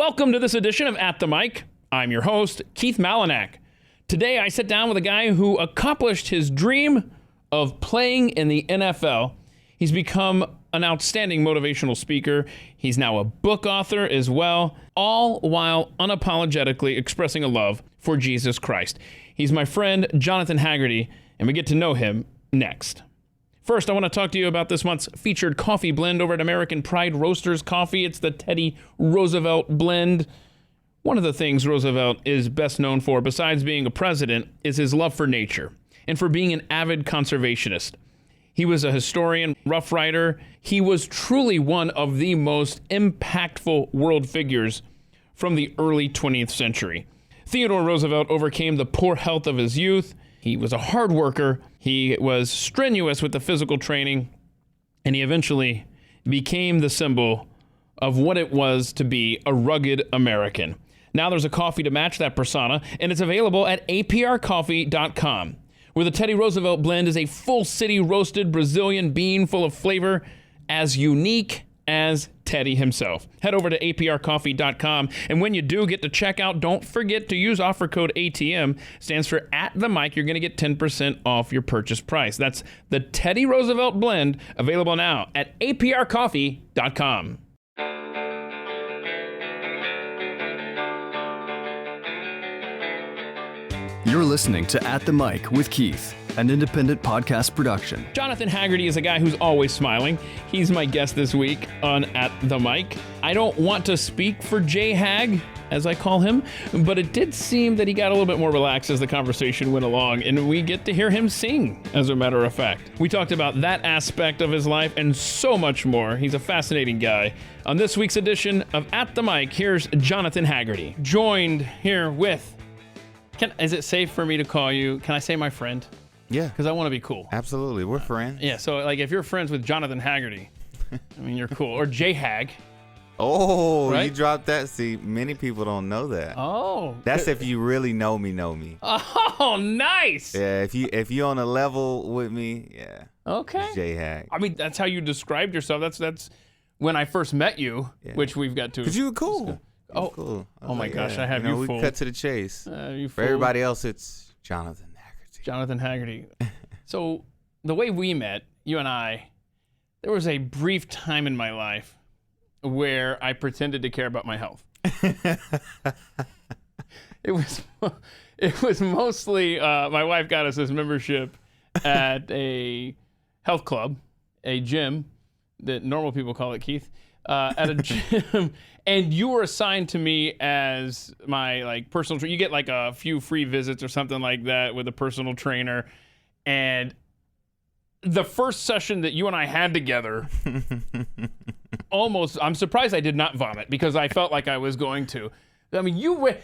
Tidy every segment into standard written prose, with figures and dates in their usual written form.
Welcome to this edition of At the Mic. I'm your host, Keith Malinak. Today, I sit down with a guy who accomplished his dream of playing in the NFL. He's become an outstanding motivational speaker. He's now a book author as well, all while unapologetically expressing a love for Jesus Christ. He's my friend, Johnathan Haggerty, and we get to know him next. First, I want to talk to you about this month's featured coffee blend over at American Pride Roasters Coffee. It's the Teddy Roosevelt blend. One of the things Roosevelt is best known for, besides being a president, is his love for nature and for being an avid conservationist. He was a historian, rough rider. He was truly one of the most impactful world figures from the early 20th century. Theodore Roosevelt overcame the poor health of his youth. He was a hard worker. He was strenuous with the physical training, and he eventually became the symbol of what it was to be a rugged American. Now there's a coffee to match that persona, and it's available at aprcoffee.com, where the Teddy Roosevelt blend is a full city roasted Brazilian bean full of flavor, as unique as Teddy himself. Head over to aprcoffee.com, and when you do get to checkout, don't forget to use offer code ATM. Stands for At the Mic. You're going to get 10% off your purchase price. That's the Teddy Roosevelt blend, available now at aprcoffee.com. You're listening to At the Mic with Keith, an independent podcast production. Johnathan Haggerty is a guy who's always smiling. He's my guest this week on At the Mic. I don't want to speak for J-Hagg, as I call him, but it did seem that he got a little bit more relaxed as the conversation went along, and we get to hear him sing, as a matter of fact. We talked about that aspect of his life and so much more. He's a fascinating guy. On this week's edition of At the Mic, here's Johnathan Haggerty, joined here with... Is it safe for me to call you, can I say my friend? Yeah. Because I want to be cool. Absolutely. We're friends. Yeah, so like if you're friends with Johnathan Haggerty, I mean, you're cool. Or J-Hagg. Oh, right? You dropped that. See, many people don't know that. Oh. That's if you really know me. Oh, nice. Yeah, if you're on a level with me, yeah. Okay. J-Hagg. I mean, that's how you described yourself. That's when I first met you, which we've got to. Because you were cool. Oh, cool. Oh my gosh, I have you we fooled. cut to the chase. You For everybody else, it's Johnathan Haggerty. Johnathan Haggerty. So the way we met, you and I, there was a brief time in my life where I pretended to care about my health. It was mostly my wife got us this membership at a health club, a gym that normal people call it, Keith. At a gym, and you were assigned to me as my personal trainer. You get like a few free visits or something like that with a personal trainer. And the first session that you and I had together, I'm surprised I did not vomit because I felt like I was going to. I mean, you were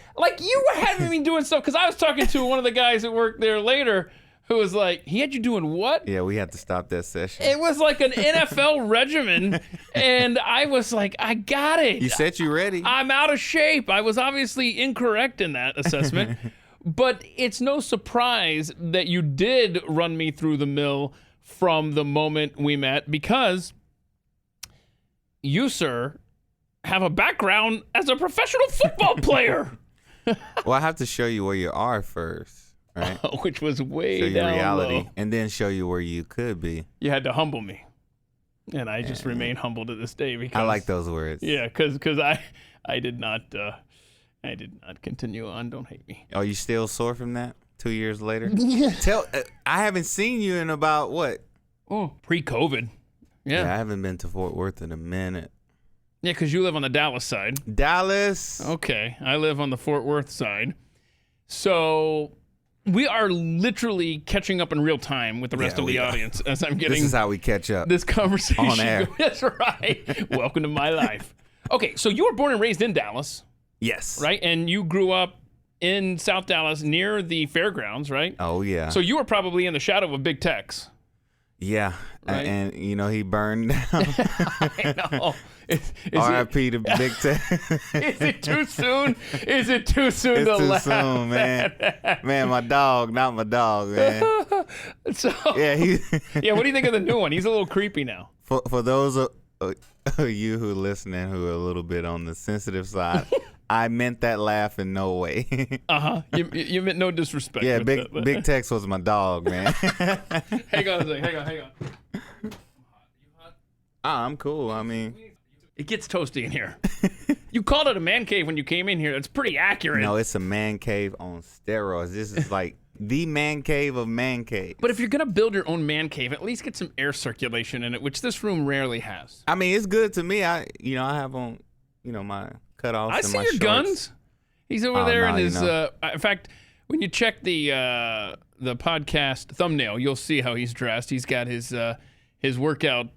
having me doing stuff because I was talking to one of the guys that worked there later, who was like, he had you doing what? Yeah, we had to stop that session. It was like an NFL regimen, and I was like, I got it. You said you ready. I'm out of shape. I was obviously incorrect in that assessment, but it's no surprise that you did run me through the mill from the moment we met, because you, sir, have a background as a professional football player. Well, I have to show you where you are first. Right. Which was way show you down reality, low. And then show you where you could be. You had to humble me, and I just remain humble to this day because I like those words. Yeah, because I did not continue on. Don't hate me. Are you still sore from that 2 years later? I haven't seen you in about what? Oh, pre-COVID. Yeah, I haven't been to Fort Worth in a minute. Yeah, because you live on the Dallas side. Dallas. Okay, I live on the Fort Worth side. So we are literally catching up in real time with the rest of the audience as I'm getting. This is how we catch up. This conversation on air. That's right. Welcome to my life. Okay, so you were born and raised in Dallas. Yes. Right, and you grew up in South Dallas near the fairgrounds, right? Oh yeah. So you were probably in the shadow of Big Tex. Yeah, right? And he burned down. I know. R.I.P. to Big Tech. Is it too soon? Is it too soon it's to too laugh? soon, man. Man, my dog, not my dog, man. So yeah, yeah. What do you think of the new one? He's a little creepy now. For those of you who are listening who are a little bit on the sensitive side, I meant that laugh in no way. You meant no disrespect. Yeah, with Big Tex was my dog, man. Hang on a second. Hang on. I'm cool. I mean, it gets toasty in here. You called it a man cave when you came in here. That's pretty accurate. no, it's a man cave on steroids. This is like the man cave of man cave. But if you're gonna build your own man cave, at least get some air circulation in it, which this room rarely has. I mean, it's good to me. I have on, my cutoffs I and see my your shorts. guns. He's over there in no, his. In fact, when you check the podcast thumbnail, you'll see how he's dressed. He's got his workout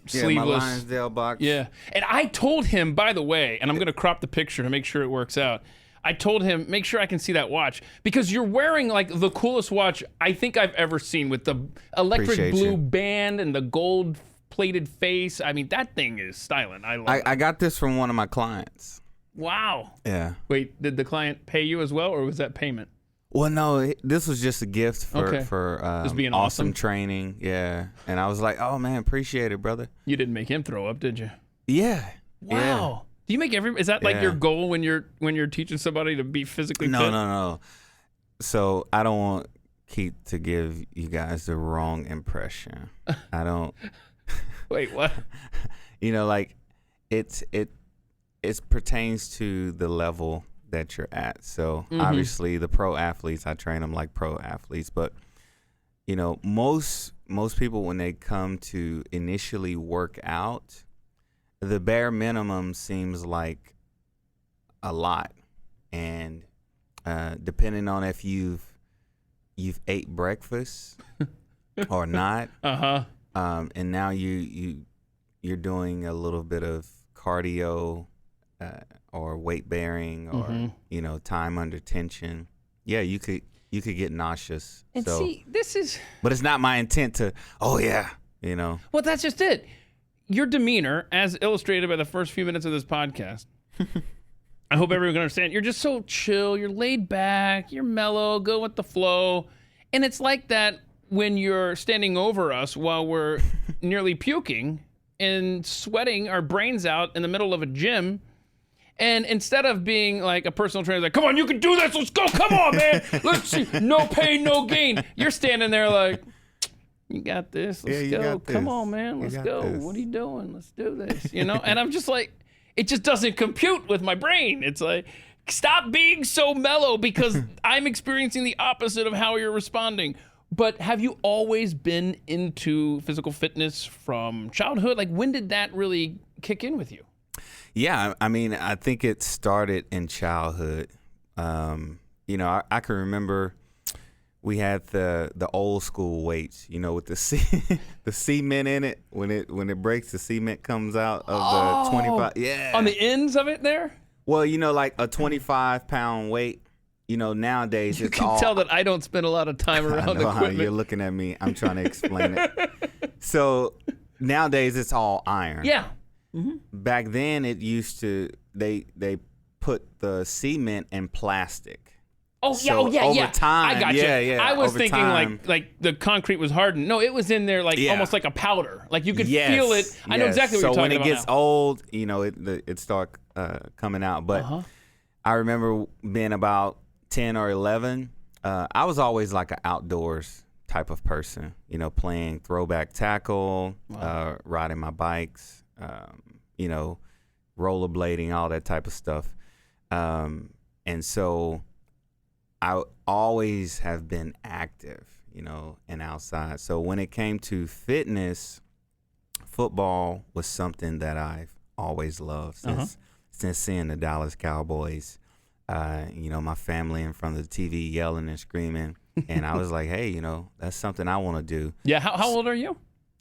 sleeveless. My Lionsdale box. Yeah, and I told him, by the way, and I'm gonna crop the picture to make sure it works out. I told him, make sure I can see that watch because you're wearing like the coolest watch I think I've ever seen with the electric Appreciate blue you. band and the gold plated face. I mean, that thing is styling. I love it. I got this from one of my clients. Wow. Yeah. Wait, did the client pay you as well, or was that payment? Well, no, this was just a gift for Okay. Just being awesome. training. Yeah. And I was like, oh, man, appreciate it, brother. You didn't make him throw up, did you? Yeah. Wow. Do you make is that like Yeah. your goal when you're teaching somebody to be physically fit? No. So I don't want Keith to give you guys the wrong impression. I don't. Wait, what? Like it pertains to the level that you're at. So obviously the pro athletes, I train them like pro athletes, but most people when they come to initially work out, the bare minimum seems like a lot. And depending on if you've ate breakfast or not, and now you're doing a little bit of cardio or weight bearing or time under tension. Yeah, you could get nauseous. And see, this is. But it's not my intent to. Oh yeah, Well, that's just it. Your demeanor, as illustrated by the first few minutes of this podcast, I hope everyone can understand. You're just so chill. You're laid back. You're mellow. Go with the flow. And it's like that when you're standing over us while we're nearly puking and sweating our brains out in the middle of a gym. And instead of being like a personal trainer, like, come on, you can do this. Let's go. Come on, man. Let's see. No pain, no gain. You're standing there like, you got this. Let's go. Come on, man. Let's go. What are you doing? Let's do this. And I'm just like, it just doesn't compute with my brain. It's like, stop being so mellow because I'm experiencing the opposite of how you're responding. But have you always been into physical fitness from childhood? Like, when did that really kick in with you? Yeah, I mean, I think it started in childhood. I can remember we had the old school weights, with the cement in it. When it breaks, the cement comes out of the 25. Yeah, on the ends of it there. Well, like a 25-pound weight. Nowadays You it's can all. tell that I don't spend a lot of time around I know how equipment. you're looking at me. I'm trying to explain it. So nowadays it's all iron. Yeah. Back then it used to they put the cement in plastic. Oh yeah, So yeah. over time, I got you. yeah, I was over thinking time. like the concrete was hardened. No, it was in there like Yeah. almost like a powder. Like you could Yes, feel it. I know yes. exactly what you're So talking when about it gets now. old, it start coming out. But I remember being about 10 or 11. I was always like an outdoors type of person. Playing throwback tackle, riding my bikes, rollerblading, all that type of stuff. And so I always have been active, and outside. So when it came to fitness, football was something that I've always loved since seeing the Dallas Cowboys. My family in front of the TV yelling and screaming. And I was like, hey, that's something I want to do. Yeah, how old are you?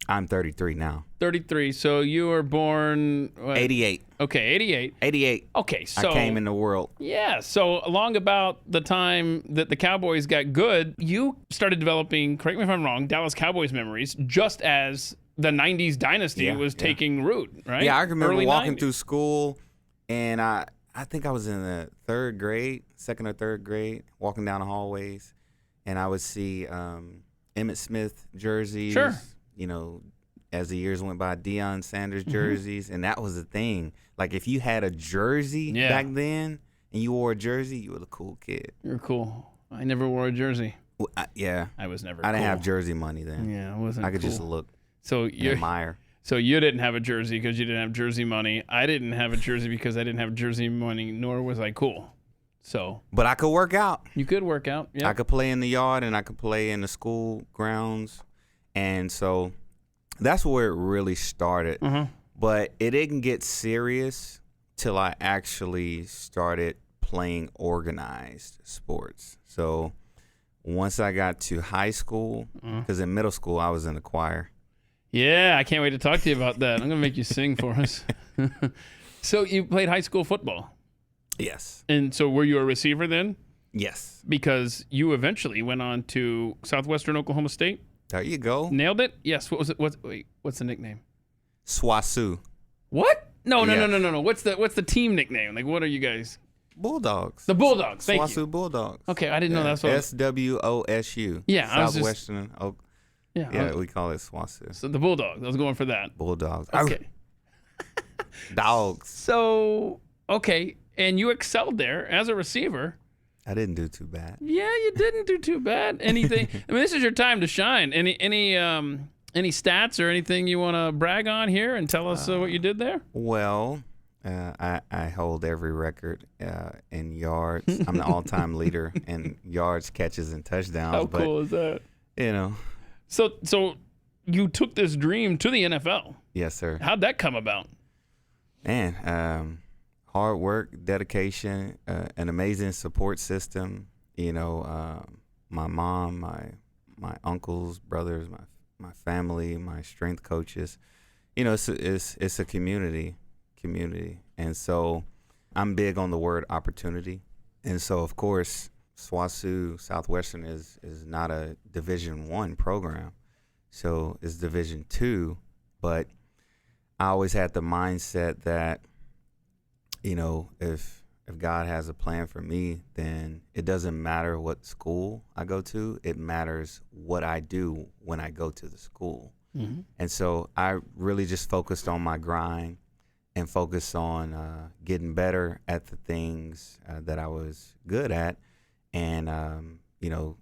I'm 33 now. 33. So you were born what? 88. Okay, 88. 88. Okay, so I came in the world. Yeah, so along about the time that the Cowboys got good, you started developing, correct me if I'm wrong, Dallas Cowboys memories just as the 90s dynasty was taking root, right? Yeah, I remember Early walking 90s. through school, and I think I was in the second or third grade, walking down the hallways, and I would see Emmitt Smith jerseys, Sure. as the years went by, Deion Sanders jerseys, and that was the thing. Like, if you had a jersey back then and you wore a jersey, you were the cool kid. You're cool. I never wore a jersey. Well, I was never I didn't cool. have jersey money then. Yeah, I wasn't I could cool. just look So and you admire. So you didn't have a jersey because you didn't have jersey money. I didn't have a jersey because I didn't have jersey money, nor was I cool. So, But I could work out. you could work out. Yeah. I could play in the yard and I could play in the school grounds. And so that's where it really started. But it didn't get serious till I actually started playing organized sports. So once I got to high school, because in middle school I was in the choir. Yeah, I can't wait to talk to you about that. I'm going to make you sing for us. So you played high school football. Yes. And so were you a receiver then? Yes. Because you eventually went on to Southwestern Oklahoma State. There you go. Nailed it? Yes. What was it? What's the nickname? Swasu. What? No. Yeah. What's the team nickname? Like, what are you guys? Bulldogs. The Bulldogs. Thank Swasu you. Bulldogs. Okay, I didn't know that's what. SWOSU. Yeah, I was just- Southwestern. Yeah. We call it Swasu. So the Bulldogs. I was going for that. Bulldogs. Okay. Dogs. So, okay. And you excelled there as a receiver. I didn't do too bad. Yeah, you didn't do too bad. Anything? I mean, this is your time to shine. Any stats or anything you want to brag on here and tell us what you did there? Well, I hold every record in yards. I'm the all-time leader in yards, catches, and touchdowns. How cool is that? You know. So you took this dream to the NFL. Yes, sir. How'd that come about? Man, hard work, dedication, an amazing support system. You know, my mom, my uncles, brothers, my family, my strength coaches. You know, it's a community, and so I'm big on the word opportunity. And so, of course, SWASU Southwestern is not a Division I program, so it's Division II. But I always had the mindset that, you know, if God has a plan for me, then it doesn't matter what school I go to. It matters what I do when I go to the school. Mm-hmm. And so I really just focused on my grind and focused on getting better at the things that I was good at, and you know,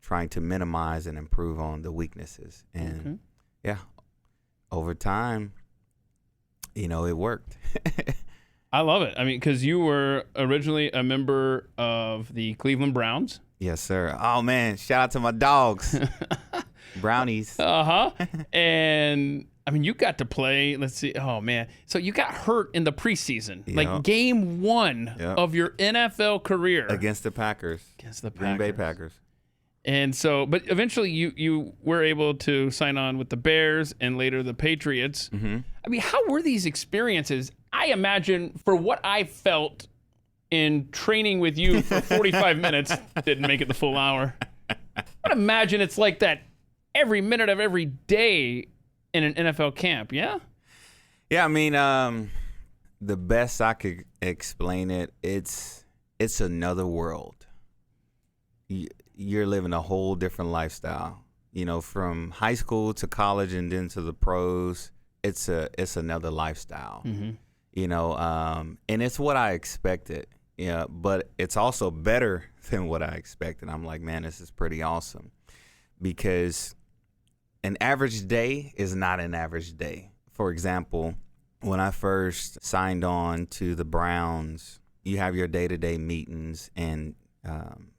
trying to minimize and improve on the weaknesses. And yeah, over time, you know, it worked. I love it. I mean, because you were originally a member of the Cleveland Browns. Yes, sir. Oh man, shout out to my dogs, Brownies. And I mean, you got to play. Let's see. Oh man, so you got hurt in the preseason, like game 1 of your NFL career against the Packers. Green Bay Packers. And so, but eventually you were able to sign on with the Bears and later the Patriots. Mm-hmm. I mean, how were these experiences? I imagine for what I felt in training with you for 45 minutes, didn't make it the full hour. I imagine it's like that every minute of every day in an NFL camp, yeah? Yeah, I mean, the best I could explain it, it's another world. You're living a whole different lifestyle. You know, from high school to college and then to the pros, it's another lifestyle. Mm-hmm. You know, and it's what I expected. Yeah, but it's also better than what I expected. I'm like, man, this is pretty awesome, because an average day is not an average day. For example, when I first signed on to the Browns, you have your day-to-day meetings, and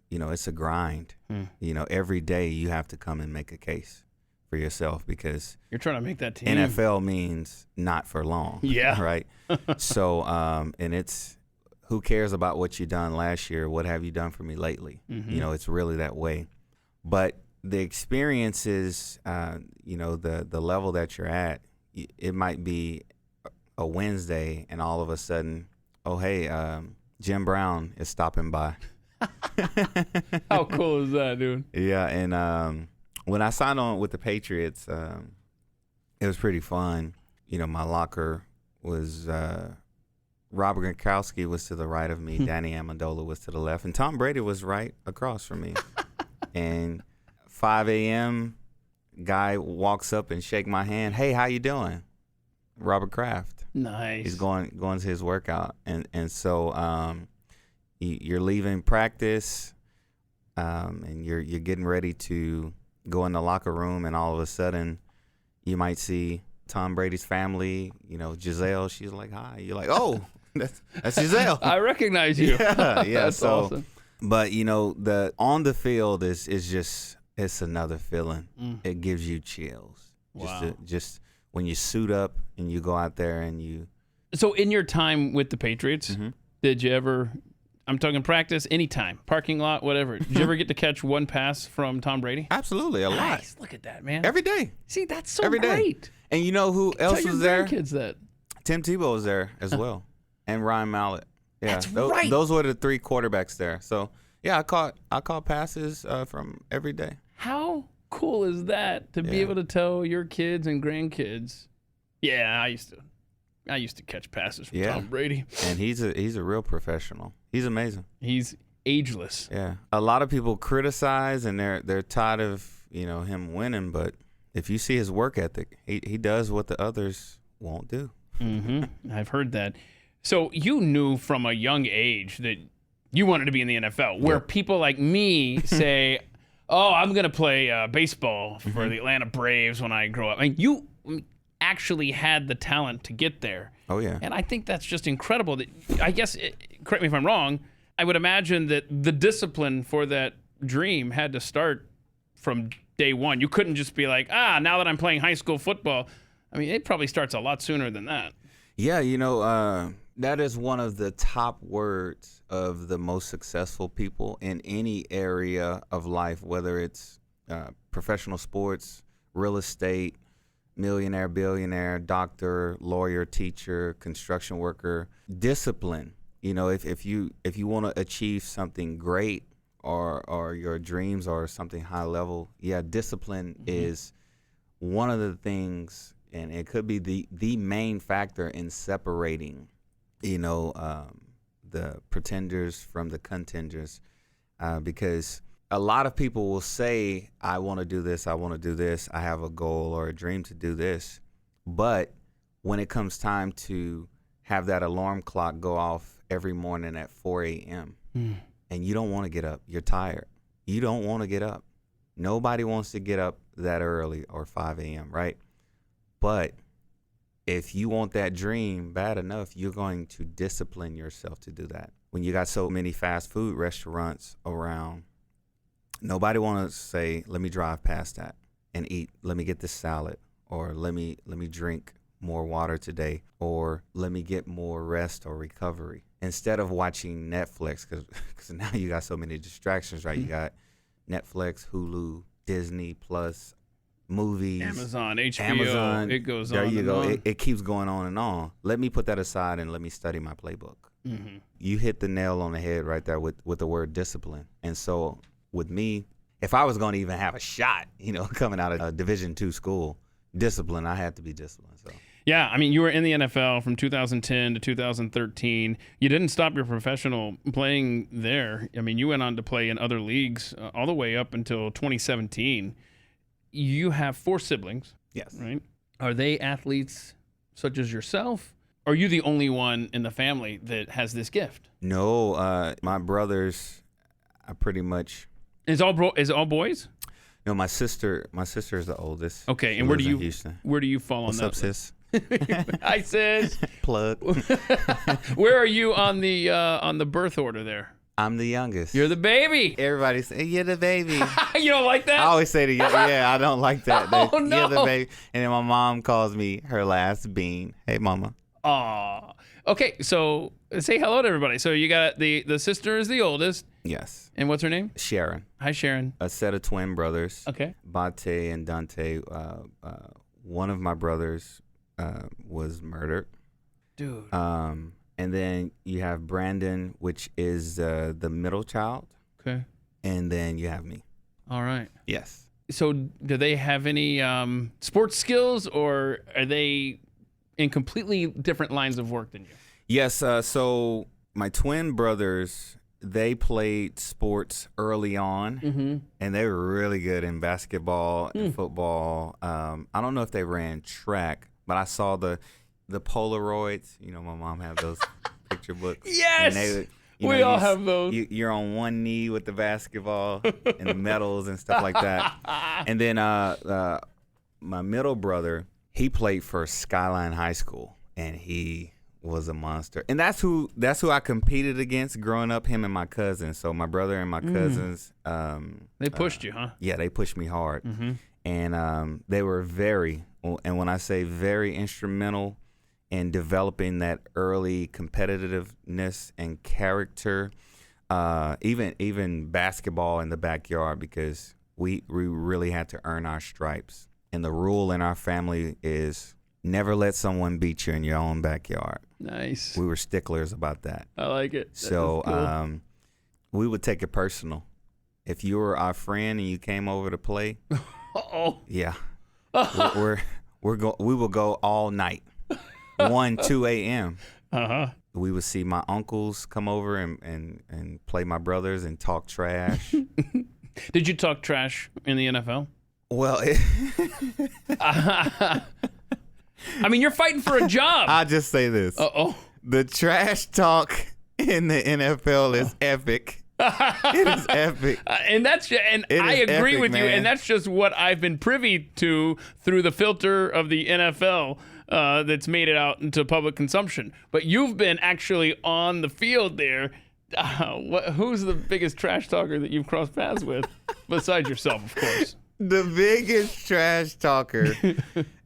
you know, it's a grind. You know, every day you have to come and make a case for yourself, because you're trying to make that team. NFL means not for long. Yeah. Right. So, and it's, who cares about what you done last year? What have you done for me lately? Mm-hmm. You know, it's really that way. But the experiences, you know, the level that you're at, it might be a Wednesday and all of a sudden, oh, hey, Jim Brown is stopping by. How cool is that, dude? Yeah, and when I signed on with the Patriots, it was pretty fun. You know, my locker was Robert Gronkowski was to the right of me, Danny Amendola was to the left, and Tom Brady was right across from me. And 5 a.m., Guy walks up and shake my hand. Hey, how you doing? Robert Kraft. Nice. He's going to his workout, and so you're leaving practice, and you're getting ready to go in the locker room, and all of a sudden, you might see Tom Brady's family. Giselle. She's like, "Hi." You're like, "Oh, that's Giselle." I recognize you. Yeah. That's so, awesome. but the on the field is just it's another feeling. It gives you chills. Wow. Just when you suit up and you go out there and you. So in your time with the Patriots, did you ever, I'm talking practice, anytime, parking lot, whatever, did you ever get to catch one pass from Tom Brady? Absolutely, a lot. Nice. Look at that, man. Every day. See, that's so Every day. great. And you know who else Tell was your there? grandkids that. Tim Tebow was there as well, and Ryan Mallett. Yeah, That's right. Those were the three quarterbacks there. So yeah, I caught passes from every day. How cool is that to be able to tell your kids and grandkids? Yeah, I used to catch passes from Tom Brady. And he's a real professional. He's amazing. He's ageless. Yeah. A lot of people criticize and they're tired of, him winning, but if you see his work ethic, he does what the others won't do. I've heard that. So you knew from a young age that you wanted to be in the NFL, where people like me say, "Oh, I'm going to play baseball for the Atlanta Braves when I grow up." I mean, you actually had the talent to get there. Oh, yeah. And I think that's just incredible. I guess, correct me if I'm wrong, I would imagine that the discipline for that dream had to start from day one. You couldn't just be like, now that I'm playing high school football. I mean, it probably starts a lot sooner than that. Yeah, that is one of the top words of the most successful people in any area of life, whether it's professional sports, real estate, millionaire, billionaire, doctor, lawyer, teacher, construction worker. Discipline. If you want to achieve something great or your dreams are something high level, discipline is one of the things, and it could be the main factor in separating, the pretenders from the contenders, because a lot of people will say, I want to do this, I have a goal or a dream to do this. But when it comes time to have that alarm clock go off every morning at 4 a.m. And you don't want to get up, you're tired. You don't want to get up. Nobody wants to get up that early or 5 a.m., right? But if you want that dream bad enough, you're going to discipline yourself to do that. When you got so many fast food restaurants around, nobody want to say, let me drive past that and eat. Let me get this salad, or let me drink more water today, or let me get more rest or recovery. Instead of watching Netflix, because now you got so many distractions, right? You got Netflix, Hulu, Disney Plus, movies, Amazon, HBO, it goes on. There you go. On. It keeps going on and on. Let me put that aside and let me study my playbook. You hit the nail on the head right there with the word discipline. And so with me, if I was going to even have a shot, coming out of a Division II school, discipline, I had to be disciplined. So. Yeah, I mean, you were in the NFL from 2010 to 2013. You didn't stop your professional playing there. I mean, you went on to play in other leagues all the way up until 2017. You have 4 siblings. Yes. Right? Are they athletes such as yourself? Or are you the only one in the family that has this gift? No, my brothers, I pretty much. Is all boys? No, my sister is the oldest. Okay, She and lives in Houston. where do you fall What's on up, that? sis? Hi, sis. Plug. Where are you on the birth order there? I'm the youngest. You're the baby. Everybody say, you're the baby. You don't like that? I always say I don't like that. Oh, no. You're the baby. And then my mom calls me her last bean. Hey, mama. Aw. Okay, so say hello to everybody. So you got the sister is the oldest. Yes. And what's her name? Sharon. Hi, Sharon. A set of twin brothers. Okay. Bate and Dante. One of my brothers was murdered. Dude. And then you have Brandon, which is the middle child. Okay. And then you have me. All right. Yes. So do they have any sports skills, or are they in completely different lines of work than you? Yes. So my twin brothers, they played sports early on, and they were really good in basketball and football. I don't know if they ran track, but I saw the Polaroids. You know, my mom had those picture books. Yes! And We all have those. You're on one knee with the basketball and the medals and stuff like that. And then my middle brother, he played for Skyline High School, and he was a monster. And that's who I competed against growing up, him and my cousins. So my brother and my cousins. They pushed you, huh? Yeah, they pushed me hard. And they were and when I say very instrumental in developing that early competitiveness and character, even basketball in the backyard, because we really had to earn our stripes. And the rule in our family is never let someone beat you in your own backyard. Nice. We were sticklers about that. I like it. So cool. we would take it personal. If you were our friend and you came over to play, yeah, we will go all night, 2 a.m. We would see my uncles come over and play my brothers and talk trash. Did you talk trash in the NFL? Well, I mean, you're fighting for a job. I'll just say this. The trash talk in the NFL is epic. It is epic. And I agree epic, with you. man. And that's just what I've been privy to through the filter of the NFL that's made it out into public consumption. But you've been actually on the field there. Who's the biggest trash talker that you've crossed paths with? Besides yourself, of course. The biggest trash talker.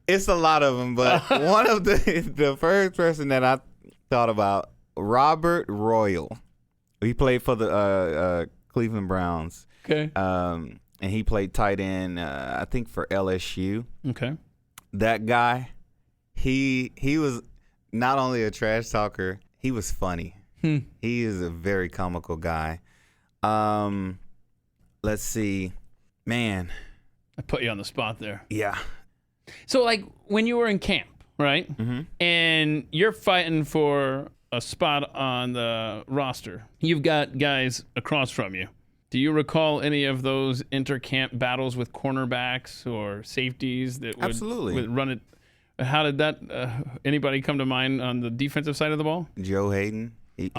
It's a lot of them, but one of the first person that I thought about, Robert Royal. He played for the Cleveland Browns. Okay. And he played tight end, I think, for LSU. Okay. That guy, he was not only a trash talker, he was funny. He is a very comical guy. Let's see. Man. I put you on the spot there. Yeah. So, like, when you were in camp, right? And you're fighting for a spot on the roster. You've got guys across from you. Do you recall any of those inter-camp battles with cornerbacks or safeties that would run it? How did that, anybody come to mind on the defensive side of the ball? Joe Hayden. He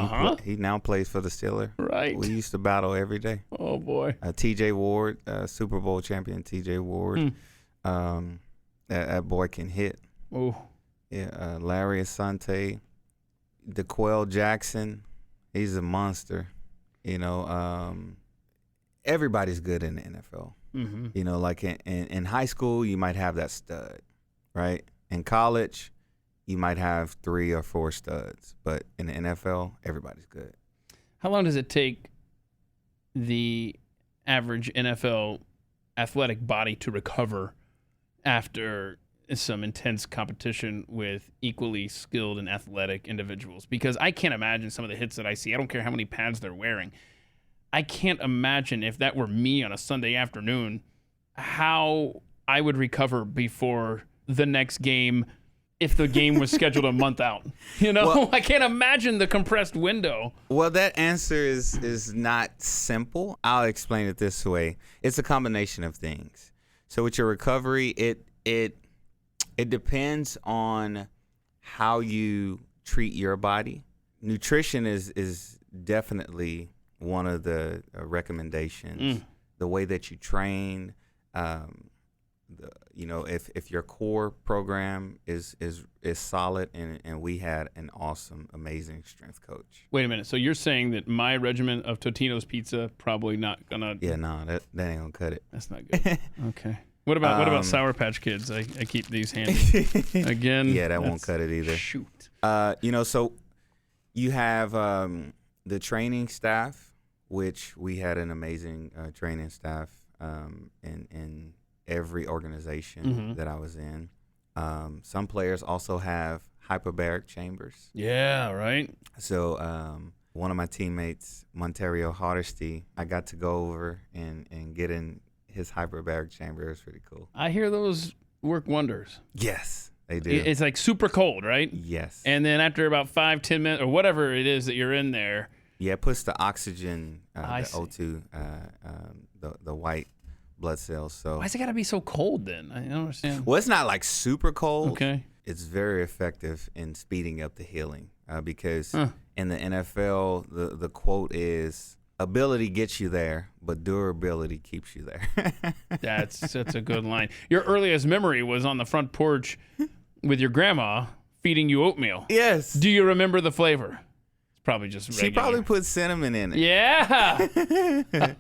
now plays for the Steelers. Right. We used to battle every day. Oh, boy. TJ Ward, Super Bowl champion TJ Ward. That boy can hit. Oh. Yeah, Larry Asante. DeQuell Jackson, he's a monster. You know, everybody's good in the NFL. You know, like in high school, you might have that stud, right? In college, you might have 3 or 4 studs. But in the NFL, everybody's good. How long does it take the average NFL athletic body to recover after some intense competition with equally skilled and athletic individuals? Because I can't imagine some of the hits that I see. I don't care how many pads they're wearing. I can't imagine if that were me on a Sunday afternoon, how I would recover before the next game if the game was scheduled a month out. You know, well, I can't imagine the compressed window. Well, that answer is not simple. I'll explain it this way. It's a combination of things. So with your recovery, it depends on how you treat your body. Nutrition is definitely one of the recommendations. The way that you train, you know, if your core program is solid, and we had an awesome, amazing strength coach. Wait a minute. So you're saying that my regimen of Totino's pizza probably not gonna? Yeah, no, that ain't gonna cut it. That's not good. Okay. What about Sour Patch Kids? I keep these handy. Again. Yeah, that won't cut it either. Shoot. You know, so you have the training staff, which we had an amazing training staff in every organization that I was in. Some players also have hyperbaric chambers. Yeah, right. So one of my teammates, Montario Hardesty, I got to go over and get in his hyperbaric chamber. It was pretty cool. I hear those work wonders. Yes, they do. It's like super cold, right? Yes. And then after about 5-10 minutes or whatever it is that you're in there, Yeah, it puts the oxygen, I the see. O2, the white blood cells. So Why's it got to be so cold then? I don't understand. well, it's not like super cold. Okay. It's very effective in speeding up the healing because in the NFL, the quote is, ability gets you there, but durability keeps you there. That's a good line. Your earliest memory was on the front porch with your grandma feeding you oatmeal. Yes. Do you remember the flavor? It's probably just regular. She probably put cinnamon in it. Yeah.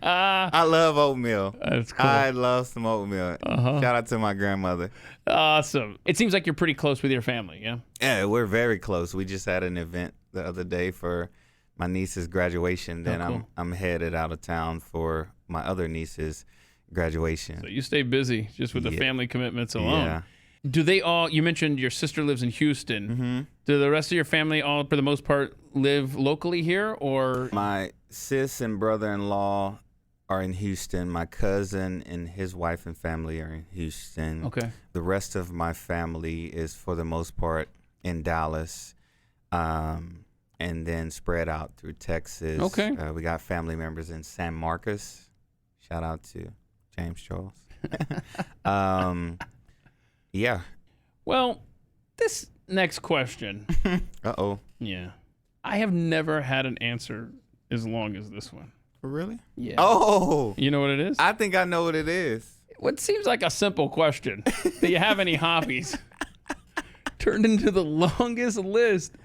I love oatmeal. That's cool. I love some oatmeal. Shout out to my grandmother. Awesome. It seems like you're pretty close with your family, yeah? Yeah, we're very close. We just had an event the other day for my niece's graduation. Then cool. I'm headed out of town for my other niece's graduation. So you stay busy just with the family commitments alone. Yeah. Do they all, you mentioned your sister lives in Houston. Mm-hmm. Do the rest of your family all, for the most part, live locally here or? My sis and brother-in-law are in Houston. My cousin and his wife and family are in Houston. Okay. The rest of my family is, for the most part, in Dallas, and then spread out through Texas. Okay. We got family members in San Marcos. Shout out to James Charles. Yeah. Well, this next question. Uh-oh. Yeah. I have never had an answer as long as this one. Really? Yeah. Oh. You know what it is? I think I know what it is. What seems like a simple question. Do you have any hobbies? Turned into the longest list.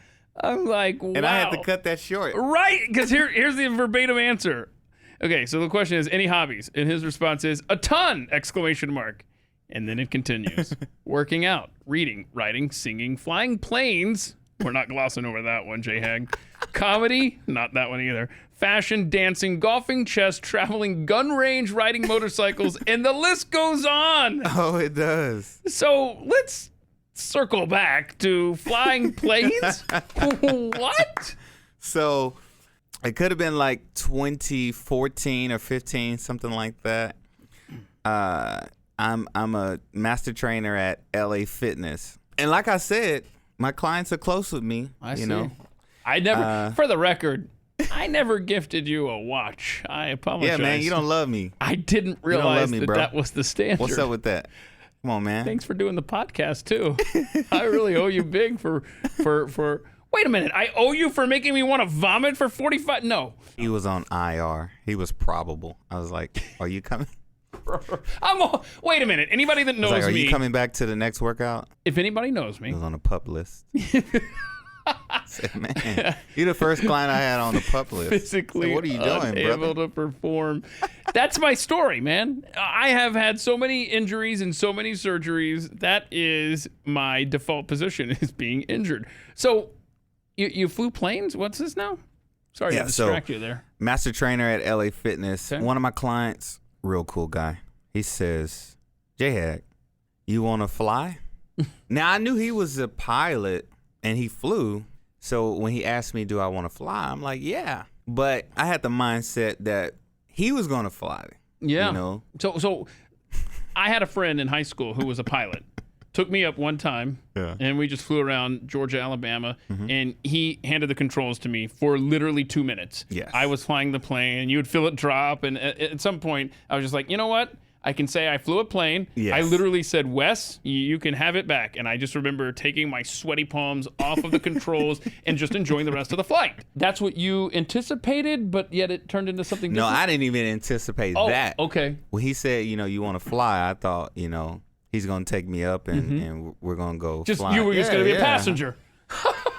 I'm like, wow. And I had to cut that short. Right, because here's the verbatim answer. Okay, so the question is, any hobbies? And his response is, a ton! Exclamation mark. And then it continues. Working out, reading, writing, singing, flying planes. We're not glossing over that one, J-Hagg. Comedy, not that one either. Fashion, dancing, golfing, chess, traveling, gun range, riding motorcycles, and the list goes on. Oh, it does. So let's circle back to flying planes. What? So it could have been like 2014 or 15, something like that. I'm a master trainer at LA Fitness. And like I said, my clients are close with me. I see. You know? I never, for the record, I never gifted you a watch. I apologize. Yeah, man, you don't love me. I didn't realize me, that bro. that was the standard. What's up with that? Come on, man. Thanks for doing the podcast too. I really owe you big for. Wait a minute. I owe you for making me want to vomit for 45. No. He was on IR. He was probable. I was like, "Are you coming?" Wait a minute. Anybody that I was knows like, "Are me, you coming back to the next workout?" if anybody knows me, He was on the pup list. I said, "Man, you're the first client I had on the pup list." physically I said, what are you doing, unable brother? to perform. That's my story, man. I have had so many injuries and so many surgeries. That is my default position, is being injured. So you flew planes? What's this now? Sorry to distract you there. Master trainer at LA Fitness. Okay. One of my clients, real cool guy. He says, J-Hagg, you want to fly? Now, I knew he was a pilot and he flew. So when he asked me, do I want to fly? I'm like, yeah. But I had the mindset that he was going to fly. Yeah. You know? So I had a friend in high school who was a pilot. Took me up one time, and we just flew around Georgia, Alabama, and he handed the controls to me for literally 2 minutes. Yes. I was flying the plane. You would feel it drop, and at some point, I was just like, you know what? I can say I flew a plane. Yes. I literally said, Wes, you can have it back. And I just remember taking my sweaty palms off of the controls and just enjoying the rest of the flight. That's what you anticipated, but yet it turned into something No, different? I didn't even anticipate Oh, that. okay. When he said, you want to fly, I thought, he's going to take me up and we're going to go fly. You were just going to be a passenger.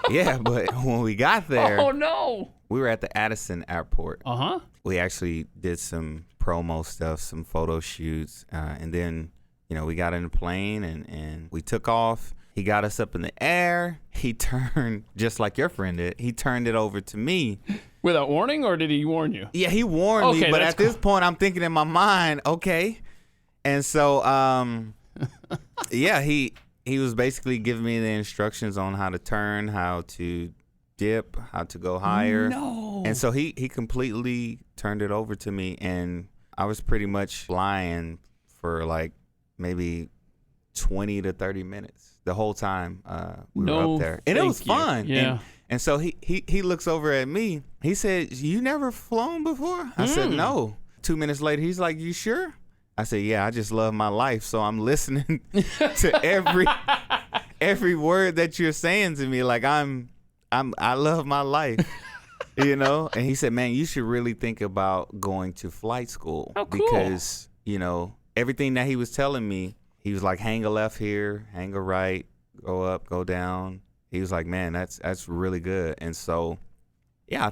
Yeah, but when we got there, Oh, no. we were at the Addison airport. Uh-huh. We actually did some promo stuff, some photo shoots, and then, we got in the plane and we took off. He got us up in the air. He turned, just like your friend did, he turned it over to me. Without warning, or did he warn you? Yeah, he warned me, Okay, but that's at this point, I'm thinking in my mind, okay. And so, yeah, he was basically giving me the instructions on how to turn, how to dip, how to go higher. No. And so he completely turned it over to me, and I was pretty much flying for like maybe 20 to 30 minutes the whole time we were up there. And it was fun. Yeah. And so he looks over at me. He said, "You never flown before?" I said, "No." 2 minutes later, he's like, "You sure?" I said, "Yeah, I just love my life. So I'm listening to every word that you're saying to me. Like I love my life." You know? And he said, "Man, you should really think about going to flight school." Oh, cool. Because, you know, everything that he was telling me, he was like, hang a left here, hang a right, go up, go down. He was like, "Man, that's really good." And so, yeah,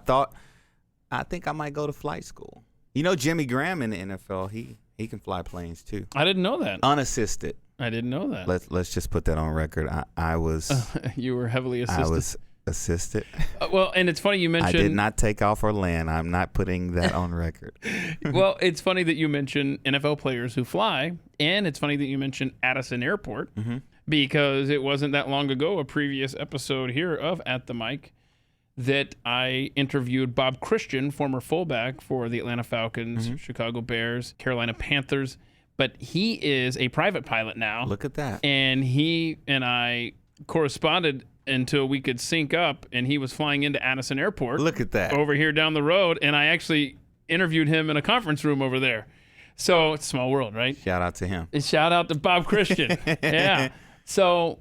I think I might go to flight school. You know, Jimmy Graham in the NFL, he can fly planes too. I didn't know that. Unassisted. I didn't know that. Let's just put that on record. I was You were heavily assisted. I was assisted. Well, and it's funny you mentioned. I did not take off or land. I'm not putting that on record. Well, it's funny that you mention NFL players who fly, and it's funny that you mention Addison Airport because it wasn't that long ago, a previous episode here of At the Mic, that I interviewed Bob Christian, former fullback for the Atlanta Falcons, Chicago Bears, Carolina Panthers. But he is a private pilot now. Look at that. And he and I corresponded until we could sync up, and he was flying into Addison Airport. Look at that. Over here down the road, and I actually interviewed him in a conference room over there. So it's a small world, right? Shout out to him. And shout out to Bob Christian. Yeah. So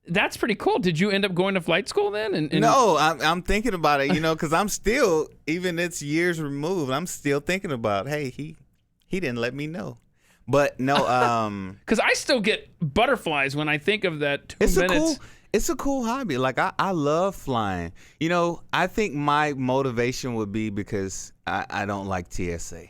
that's pretty cool. Did you end up going to flight school then? And No, I'm thinking about it, you know, because I'm still, even it's years removed, I'm still thinking about, hey, he didn't let me know. But no, because I still get butterflies when I think of that 2 minutes. It's a cool hobby. Like I love flying. You know, I think my motivation would be because I don't like TSA.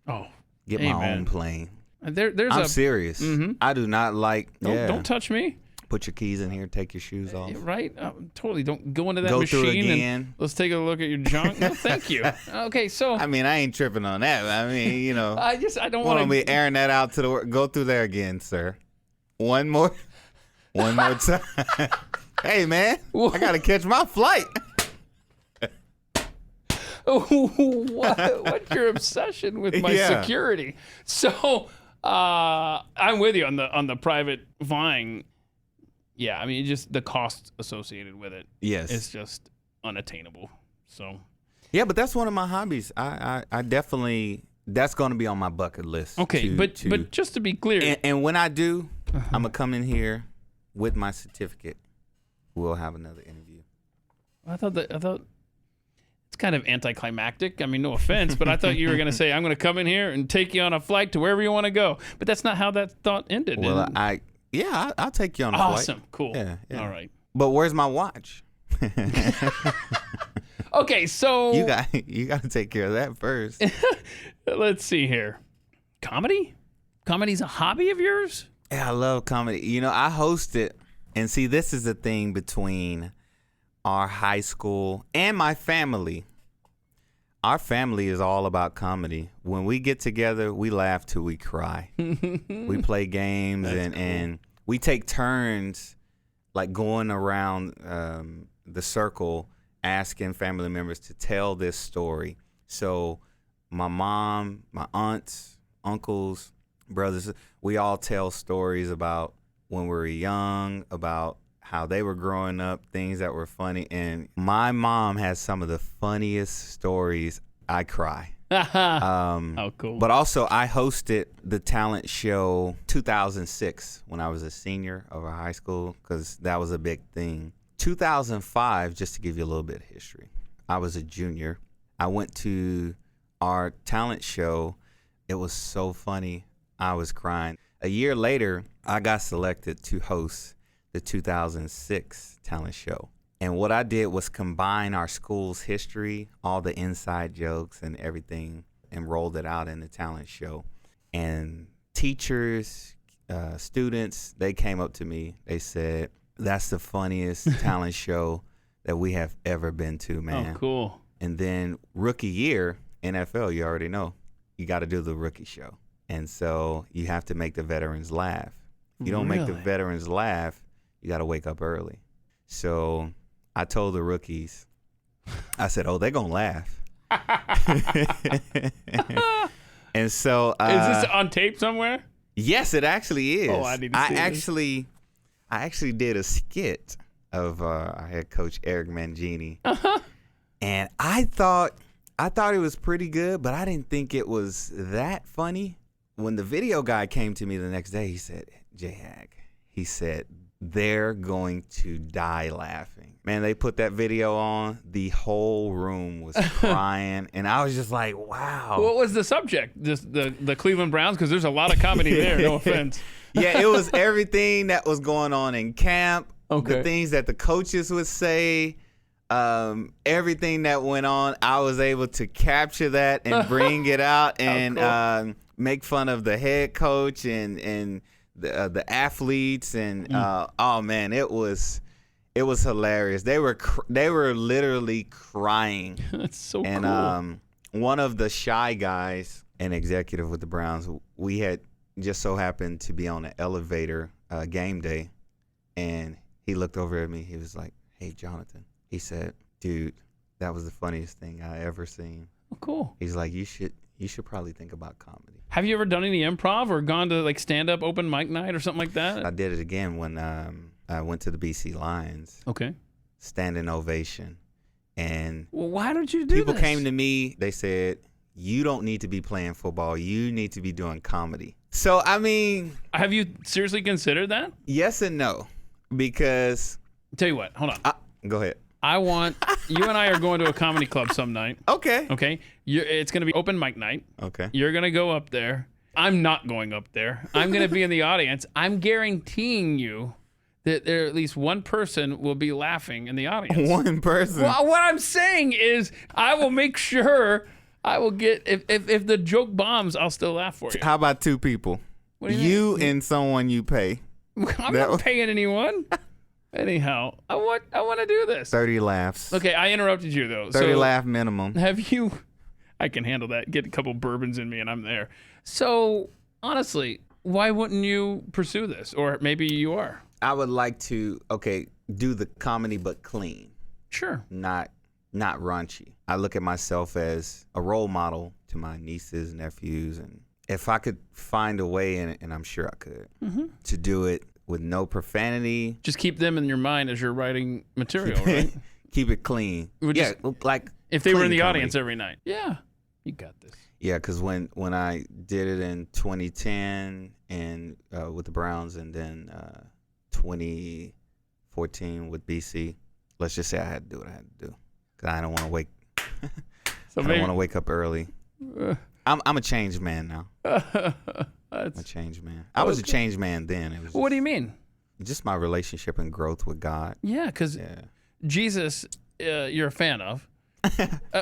Oh, get my own plane. I'm serious. I do not like. Don't touch me. Put your keys in here. Take your shoes off. Right? Totally. Don't go into that go machine through again. And let's take a look at your junk. No, thank you. Okay, so I mean, I ain't tripping on that. I mean, you know, I don't want to be airing that out to the world. Go through there again, sir. One more time. Hey, man, I gotta catch my flight. What's your obsession with my security? So I'm with you on the private flying. Yeah, I mean, just the cost associated with it. Yes, it's just unattainable. So yeah, but that's one of my hobbies. I definitely, that's going to be on my bucket list. Okay, but just to be clear, and when I do, I'm gonna come in here with my certificate. We'll have another interview. I thought it's kind of anticlimactic. I mean, no offense, but I thought you were going to say, I'm going to come in here and take you on a flight to wherever you want to go. But that's not how that thought ended. Well, I'll take you on a flight. Awesome. Cool. Yeah. All right. But where's my watch? Okay, so you got to take care of that first. Let's see here. Comedy? Comedy's a hobby of yours? Yeah, I love comedy. You know, I host it. And see, this is the thing between our high school and my family. Our family is all about comedy. When we get together, we laugh till we cry. We play games and we take turns like going around the circle asking family members to tell this story. So my mom, my aunts, uncles, brothers, we all tell stories about when we were young, about how they were growing up, things that were funny. And my mom has some of the funniest stories. I cry. Oh, cool. But also, I hosted the talent show 2006 when I was a senior of our high school, because that was a big thing. 2005, just to give you a little bit of history, I was a junior. I went to our talent show. It was so funny. I was crying. A year later, I got selected to host the 2006 talent show. And what I did was combine our school's history, all the inside jokes and everything, and rolled it out in the talent show. And teachers, students, they came up to me. They said, "That's the funniest talent show that we have ever been to, man." Oh, cool. And then rookie year, NFL, you already know, you got to do the rookie show. And so you have to make the veterans laugh. If you don't make the veterans laugh, you got to wake up early. So I told the rookies, I said, "Oh, they're going to laugh." And so. Is this on tape somewhere? Yes, it actually is. Oh, I need to see this. I actually did a skit of our head coach Eric Mangini, and I thought it was pretty good, but I didn't think it was that funny. When the video guy came to me the next day, he said, J-Hagg, he said, they're going to die laughing. Man, they put that video on. The whole room was crying, and I was just like, wow. What was the subject? Just the Cleveland Browns? Because there's a lot of comedy there, no offense. Yeah, it was everything that was going on in camp, Okay. the things that the coaches would say, everything that went on. I was able to capture that and bring it out and make fun of the head coach and the athletes and oh man, it was hilarious. They were literally crying. That's so and, cool. one of the shy guys, an executive with the Browns, we had just so happened to be on an elevator game day, and he looked over at me. He was like, "Hey, Johnathan," he said, "Dude, that was the funniest thing I ever seen." Oh, cool. He's like, "You should probably think about comedy." Have you ever done any improv or gone to like stand-up open mic night or something like that? I did it again when I went to the BC Lions. Okay. Standing ovation, and Well, why don't you do people this? came to me. They said, "You don't need to be playing football. You need to be doing comedy." So I mean, Have you seriously considered that? yes and no, because Tell you what, hold on. go ahead. I want you and I are going to a comedy club some night. Okay. Okay, it's going to be open mic night. Okay. You're going to go up there. I'm not going up there. I'm going to be in the audience. I'm guaranteeing you that there at least one person will be laughing in the audience. One person. Well, what I'm saying is, I will make sure I will get if the joke bombs, I'll still laugh for you. How about two people? What do You and someone you pay. I'm that- not paying anyone. Anyhow, I want to do this. 30 laughs. Okay, I interrupted you though. 30 So laugh minimum. have you? I can handle that. Get a couple bourbons in me, and I'm there. So honestly, why wouldn't you pursue this? Or maybe you are. I would like to, do the comedy but clean, Sure. not raunchy. I look at myself as a role model to my nieces, nephews, and if I could find a way, and I'm sure I could, to do it with no profanity, Just keep them in your mind as you're writing material, right? keep it clean. Would Yeah, just- like If they were in clean the comedy. audience every night. Yeah, you got this. Yeah, because when I did it in 2010 and with the Browns, and then 2014 with BC, let's just say I had to do what I had to do because I don't want to wake. So I don't want to wake up early. I'm a changed man now. I'm a changed man. I was a changed man then. It was What do you mean? just my relationship and growth with God. Yeah, because Yeah. Jesus, you're a fan of,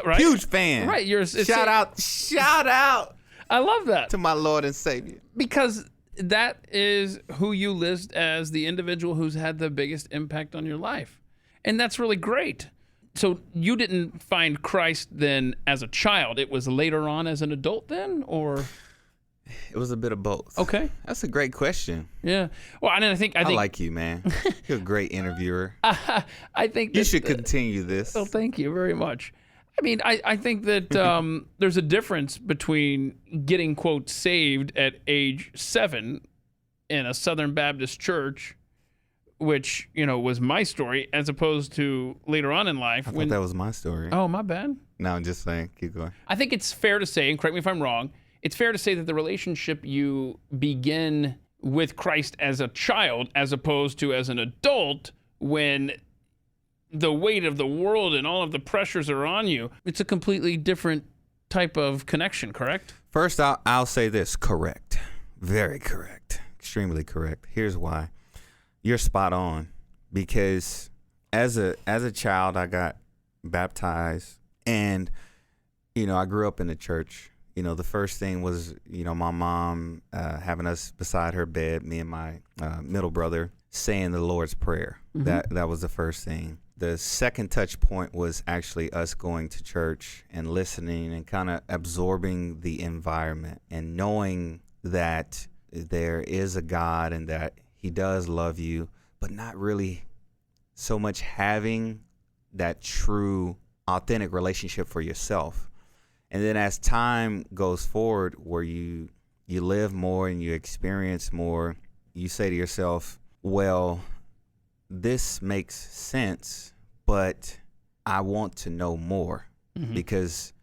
right? Huge fan. Right. Shout out I love that to my Lord and Savior. because that is who you list as the individual who's had the biggest impact on your life, and that's really great. So you didn't find Christ then as a child; it was later on as an adult, then, or It was a bit of both. okay, That's a great question. yeah. Well, and I think I like you, man. You're a great interviewer. I think You that- should continue this. Well, thank you very much. I mean, I think that there's a difference between getting, quote, saved at age 7 in a Southern Baptist church, which, was my story, as opposed to later on in life. I thought that was my story. Oh, my bad. No, I'm just saying. Keep going. I think it's fair to say, and correct me if I'm wrong, it's fair to say that the relationship you begin with Christ as a child, as opposed to as an adult, when the weight of the world and all of the pressures are on you, it's a completely different type of connection, correct? First, I'll say this. Correct. Very correct. Extremely correct. Here's why. You're spot on. Because as a child, I got baptized. And, I grew up in the church. The first thing was, my mom having us beside her bed, me and my middle brother, saying the Lord's Prayer. That was the first thing. The second touch point was actually us going to church and listening and kind of absorbing the environment and knowing that there is a God and that he does love you, but not really so much having that true, authentic relationship for yourself. And then as time goes forward, where you you live more and you experience more, you say to yourself, well, this makes sense, but I want to know more because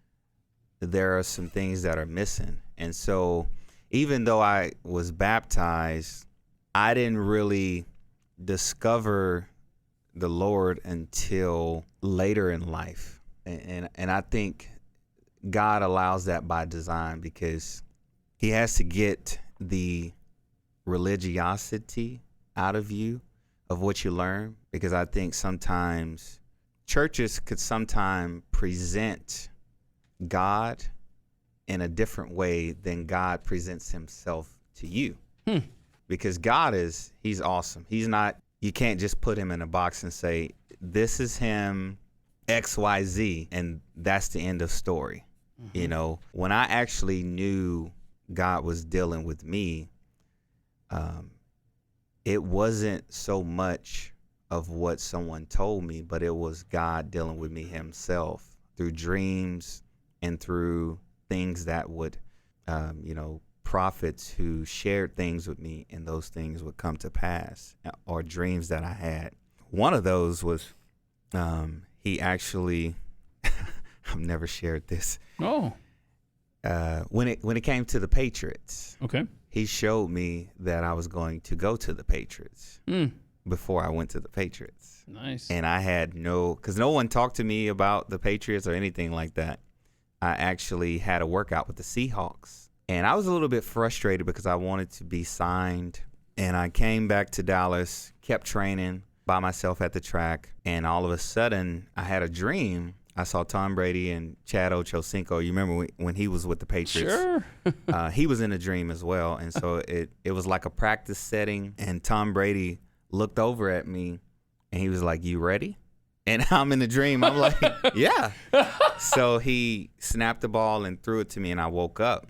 there are some things that are missing. And so even though I was baptized, I didn't really discover the Lord until later in life. And I think God allows that by design because he has to get the religiosity out of you of what you learn, because I think sometimes churches could sometimes present God in a different way than God presents himself to you. Because God he's awesome. He's not, you can't just put him in a box and say, this is him, XYZ, and that's the end of story. You know, when I actually knew God was dealing with me, it wasn't so much of what someone told me, but it was God dealing with me himself through dreams and through things that would, prophets who shared things with me, and those things would come to pass, or dreams that I had. One of those was, he actually, I've never shared this. Oh. When it came to the Patriots. Okay. He showed me that I was going to go to the Patriots before I went to the Patriots. Nice. And I had because no one talked to me about the Patriots or anything like that. I actually had a workout with the Seahawks. And I was a little bit frustrated because I wanted to be signed. And I came back to Dallas, kept training by myself at the track. And all of a sudden, I had a dream. I saw Tom Brady and Chad Ochocinco. You remember when he was with the Patriots? Sure. He was in a dream as well. And so it was like a practice setting. And Tom Brady looked over at me and he was like, "You ready?" And I'm in the dream. I'm like, "Yeah." So he snapped the ball and threw it to me and I woke up.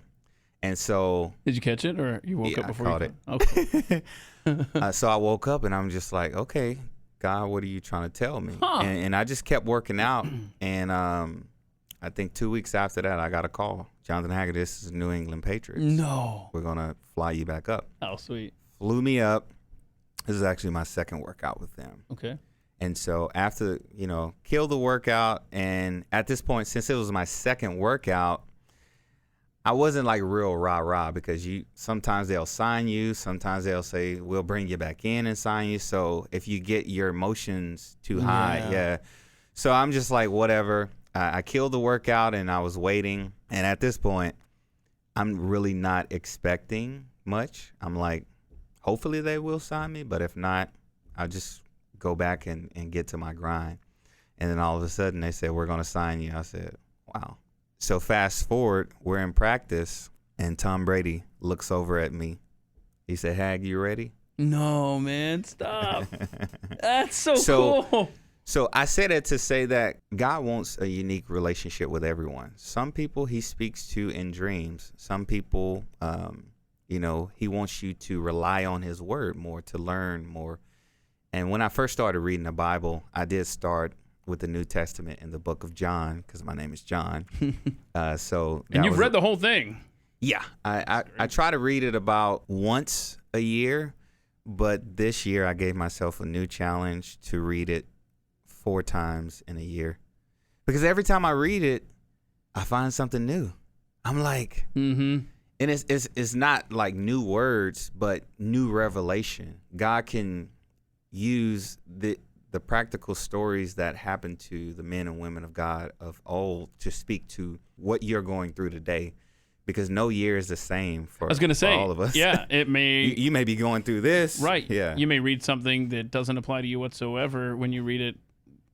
And so. Did you catch it or you woke up before I caught it? Okay. So I woke up and I'm just like, okay, God, what are you trying to tell me? And I just kept working out. And I think 2 weeks after that, I got a call. Johnathan, Haggerty, this is New England Patriots. No. We're going to fly you back up. Oh, sweet. Flew me up. This is actually my second workout with them. Okay. And so after, killed the workout. And at this point, since it was my second workout, I wasn't like real rah-rah because sometimes they'll sign you. Sometimes they'll say, we'll bring you back in and sign you. So if you get your emotions too high, yeah. So I'm just like, whatever. I killed the workout and I was waiting. And at this point, I'm really not expecting much. I'm like, hopefully they will sign me. But if not, I'll just go back and get to my grind. And then all of a sudden they said, we're going to sign you. I said, wow. So fast forward, we're in practice, and Tom Brady looks over at me. He said, "Hag, you ready?" No, man, stop. That's so cool. So I say that to say that God wants a unique relationship with everyone. Some people he speaks to in dreams. Some people, he wants you to rely on his word more, to learn more. And when I first started reading the Bible, I did start with the New Testament in the book of John, because my name is John. And you've read the whole thing. Yeah. I try to read it about once a year, but this year I gave myself a new challenge to read it 4 times in a year. Because every time I read it, I find something new. I'm like, and it's not like new words, but new revelation. God can use the practical stories that happened to the men and women of God of old to speak to what you're going through today, because no year is the same for all of us. Yeah, it may. You may be going through this. Right. Yeah. You may read something that doesn't apply to you whatsoever when you read it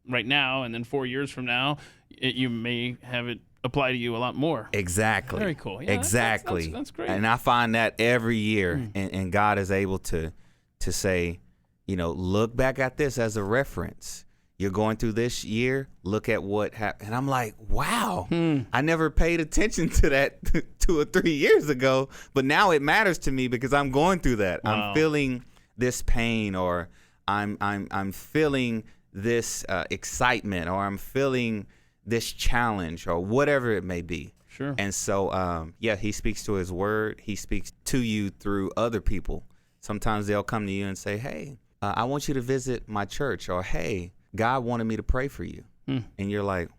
right now, and then 4 years from now, you may have it apply to you a lot more. Exactly. Very cool. Yeah, exactly. That's great. And I find that every year, and God is able to say, look back at this as a reference. You're going through this year, look at what happened. And I'm like, wow, I never paid attention to that 2 or 3 years ago, but now it matters to me because I'm going through that. Wow. I'm feeling this pain, or I'm feeling this excitement, or I'm feeling this challenge, or whatever it may be. Sure. And so, he speaks to his word. He speaks to you through other people. Sometimes they'll come to you and say, hey, I want you to visit my church, or, hey, God wanted me to pray for you. And you're like,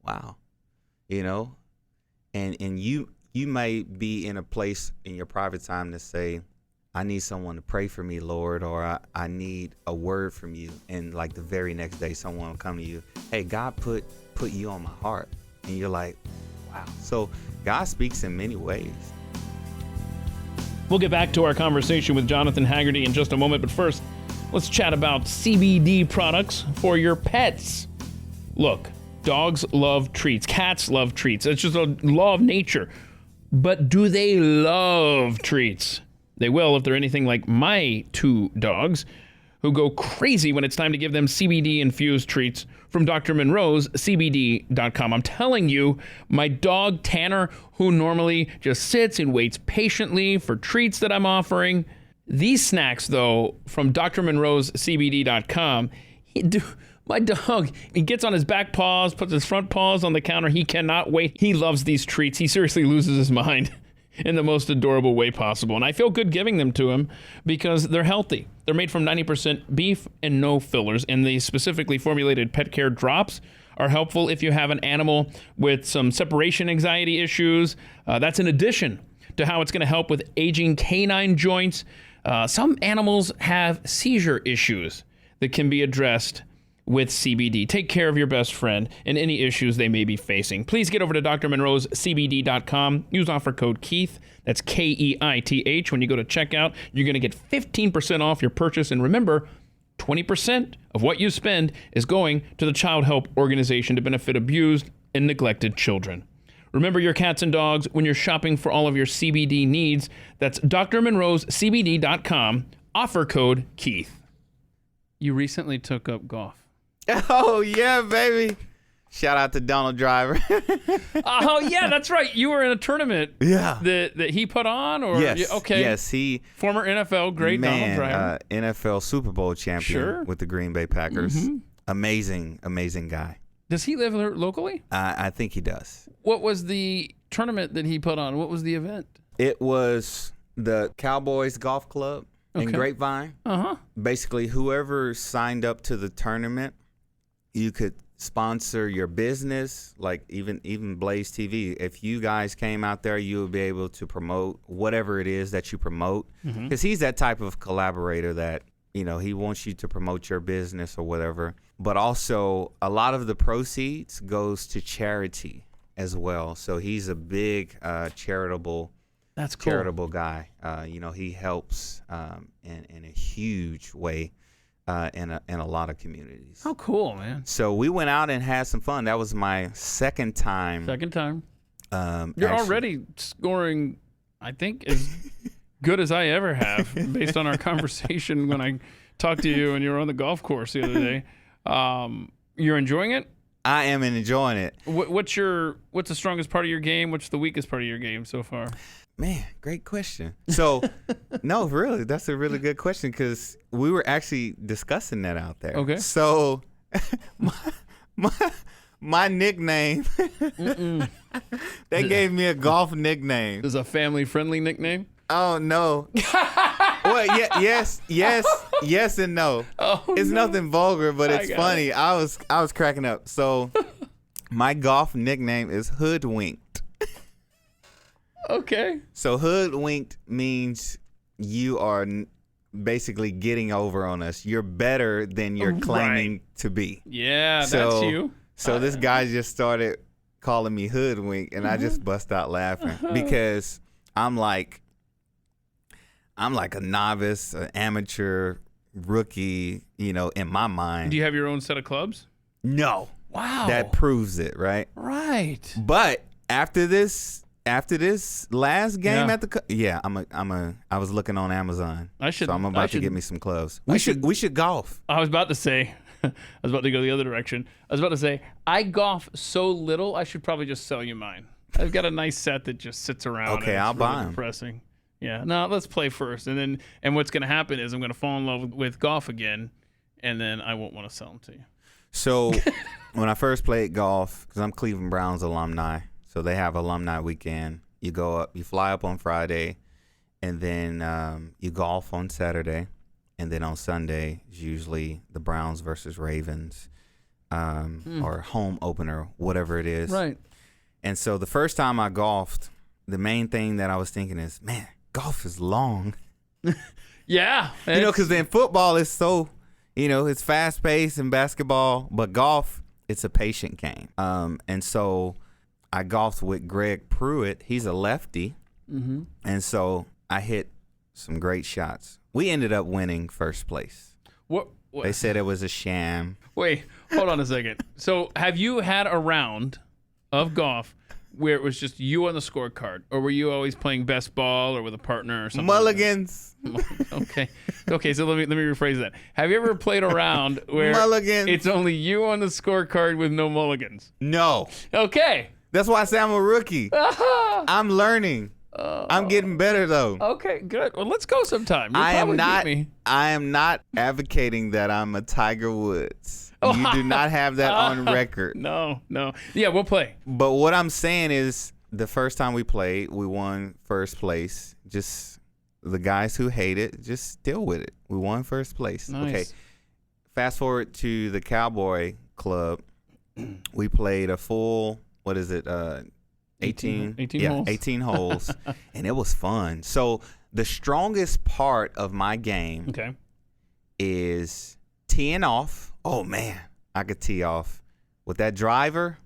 wow, and you may be in a place in your private time to say, I need someone to pray for me, Lord, or I need a word from you. And like the very next day, someone will come to you, hey, God put you on my heart. And you're like, wow. So God speaks in many ways. We'll get back to our conversation with Johnathan Haggerty in just a moment, but first, let's chat about CBD products for your pets. Look, dogs love treats. Cats love treats. It's just a law of nature. But do they love treats? They will if they're anything like my 2 dogs, who go crazy when it's time to give them CBD-infused treats from Dr. Monroe's CBD.com. I'm telling you, my dog Tanner, who normally just sits and waits patiently for treats that I'm offering, these snacks, though, from Dr. Monroe's CBD.com, my dog, he gets on his back paws, puts his front paws on the counter. He cannot wait. He loves these treats. He seriously loses his mind in the most adorable way possible. And I feel good giving them to him because they're healthy. They're made from 90% beef and no fillers. And the specifically formulated pet care drops are helpful if you have an animal with some separation anxiety issues. That's in addition to how it's going to help with aging canine joints. Some animals have seizure issues that can be addressed with CBD. Take care of your best friend and any issues they may be facing. Please get over to Dr. Monroe's CBD.com. Use offer code Keith. That's KEITH. When you go to checkout, you're going to get 15% off your purchase. And remember, 20% of what you spend is going to the Child Help Organization to benefit abused and neglected children. Remember your cats and dogs when you're shopping for all of your CBD needs. That's Dr. Monroe's CBD.com. Offer code Keith. You recently took up golf. Oh, yeah, baby. Shout out to Donald Driver. Oh, yeah, that's right. You were in a tournament that he put on? Or Yes. Okay. Yes, he... Former NFL great Donald Driver. NFL Super Bowl champion with the Green Bay Packers. Mm-hmm. Amazing guy. Does he live locally? I think he does. What was the tournament that he put on? What was the event? It was the Cowboys Golf Club in Grapevine. Uh-huh. Basically, whoever signed up to the tournament, you could sponsor your business, like even Blaze TV. If you guys came out there, you would be able to promote whatever it is that you promote. Because he's that type of collaborator that, he wants you to promote your business or whatever. But also, a lot of the proceeds goes to charity as well. So he's a big charitable guy. He helps in a huge way. In a lot of communities. Oh, cool, man. So we went out and had some fun. That was my second time. You're already scoring, I think, as good as I ever have, based on our conversation when I talked to you and you were on the golf course the other day. You're enjoying it? I am enjoying it. What's the strongest part of your game? What's the weakest part of your game so far? Man, great question. So, no, really, that's a really good question because we were actually discussing that out there. Okay. So, my nickname, they gave me a golf nickname. Is a family-friendly nickname? Oh, no. Well, yes and no. Oh, it's nothing vulgar, but it's funny. I was cracking up. So, my golf nickname is Hoodwinked. Okay. So hoodwinked means you are basically getting over on us. You're better than you're claiming to be. Yeah, that's you. So this guy just started calling me hoodwink, and I just bust out laughing because I'm like a novice, an amateur, rookie, in my mind. Do you have your own set of clubs? No. Wow. That proves it, right? Right. But after this last game at the I was looking on Amazon. So I'm about to get me some clubs. We should golf. I was about to say, I was about to go the other direction. I was about to say, I golf so little, I should probably just sell you mine. I've got a nice set that just sits around. Okay, I'll buy them. Depressing. Yeah. No, let's play first, and what's going to happen is I'm going to fall in love with golf again, and then I won't want to sell them to you. So when I first played golf, because I'm Cleveland Browns alumni. So they have alumni weekend. You go up, you fly up on Friday, and then you golf on Saturday. And then on Sunday is usually the Browns versus Ravens or home opener, whatever it is. Right. And so the first time I golfed, the main thing that I was thinking is, man, golf is long. Yeah. Because then football is so, it's fast paced and basketball, but golf, it's a patient game. And so I golfed with Greg Pruitt. He's a lefty. Mm-hmm. And so I hit some great shots. We ended up winning first place. What? They said it was a sham. Wait, hold on a second. So have you had a round of golf where it was just you on the scorecard, or were you always playing best ball or with a partner or something? Mulligans. Okay. So let me rephrase that. Have you ever played a round where Mulligans. it's only you on the scorecard with no mulligans? No. Okay. That's why I say I'm a rookie. I'm learning. I'm getting better though. Okay, good. Well, let's go sometime. You'll I am probably not. beat me. I am not advocating that I'm a Tiger Woods. You do not have that on record. No. Yeah, we'll play. But what I'm saying is, the first time we played, we won first place. Just the guys who hate it, just deal with it. We won first place. Nice. Okay. Fast forward to the Cowboy Club. We played a full. What is it? 18 holes. 18 holes. And it was fun. So the strongest part of my game is teeing off. Oh, man. I could tee off. With that driver,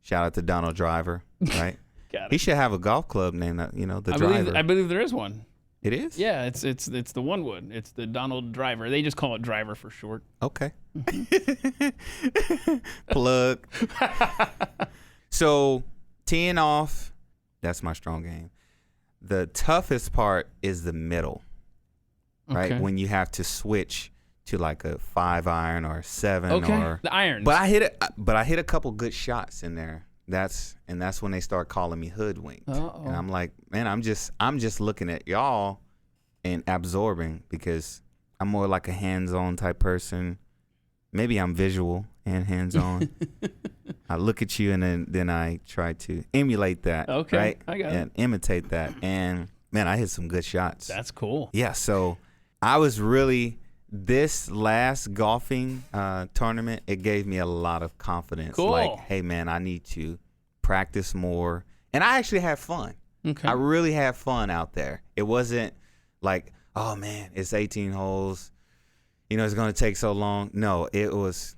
shout out to Donald Driver, right? Got it. He should have a golf club named, the Driver. I believe there is one. It is? Yeah, it's the one wood. It's the Donald Driver. They just call it Driver for short. Okay. Plug. So teeing off, that's my strong game. The toughest part is the middle, right? Okay. When you have to switch to like a 5-iron or a 7 or the irons. But I hit a couple good shots in there. That's when they start calling me hoodwinked. Uh-oh. And I'm like, man, I'm just looking at y'all and absorbing, because I'm more like a hands-on type person. Maybe I'm visual and hands-on. I look at you and then I try to emulate that. Okay, right? I got and imitate that. And man, I hit some good shots. That's cool. Yeah. So I was really, this last golfing tournament, it gave me a lot of confidence. Cool. Like, hey man, I need to practice more. And I actually had fun. Okay. I really had fun out there. It wasn't like, oh man, it's 18 holes. It's going to take so long. No, it was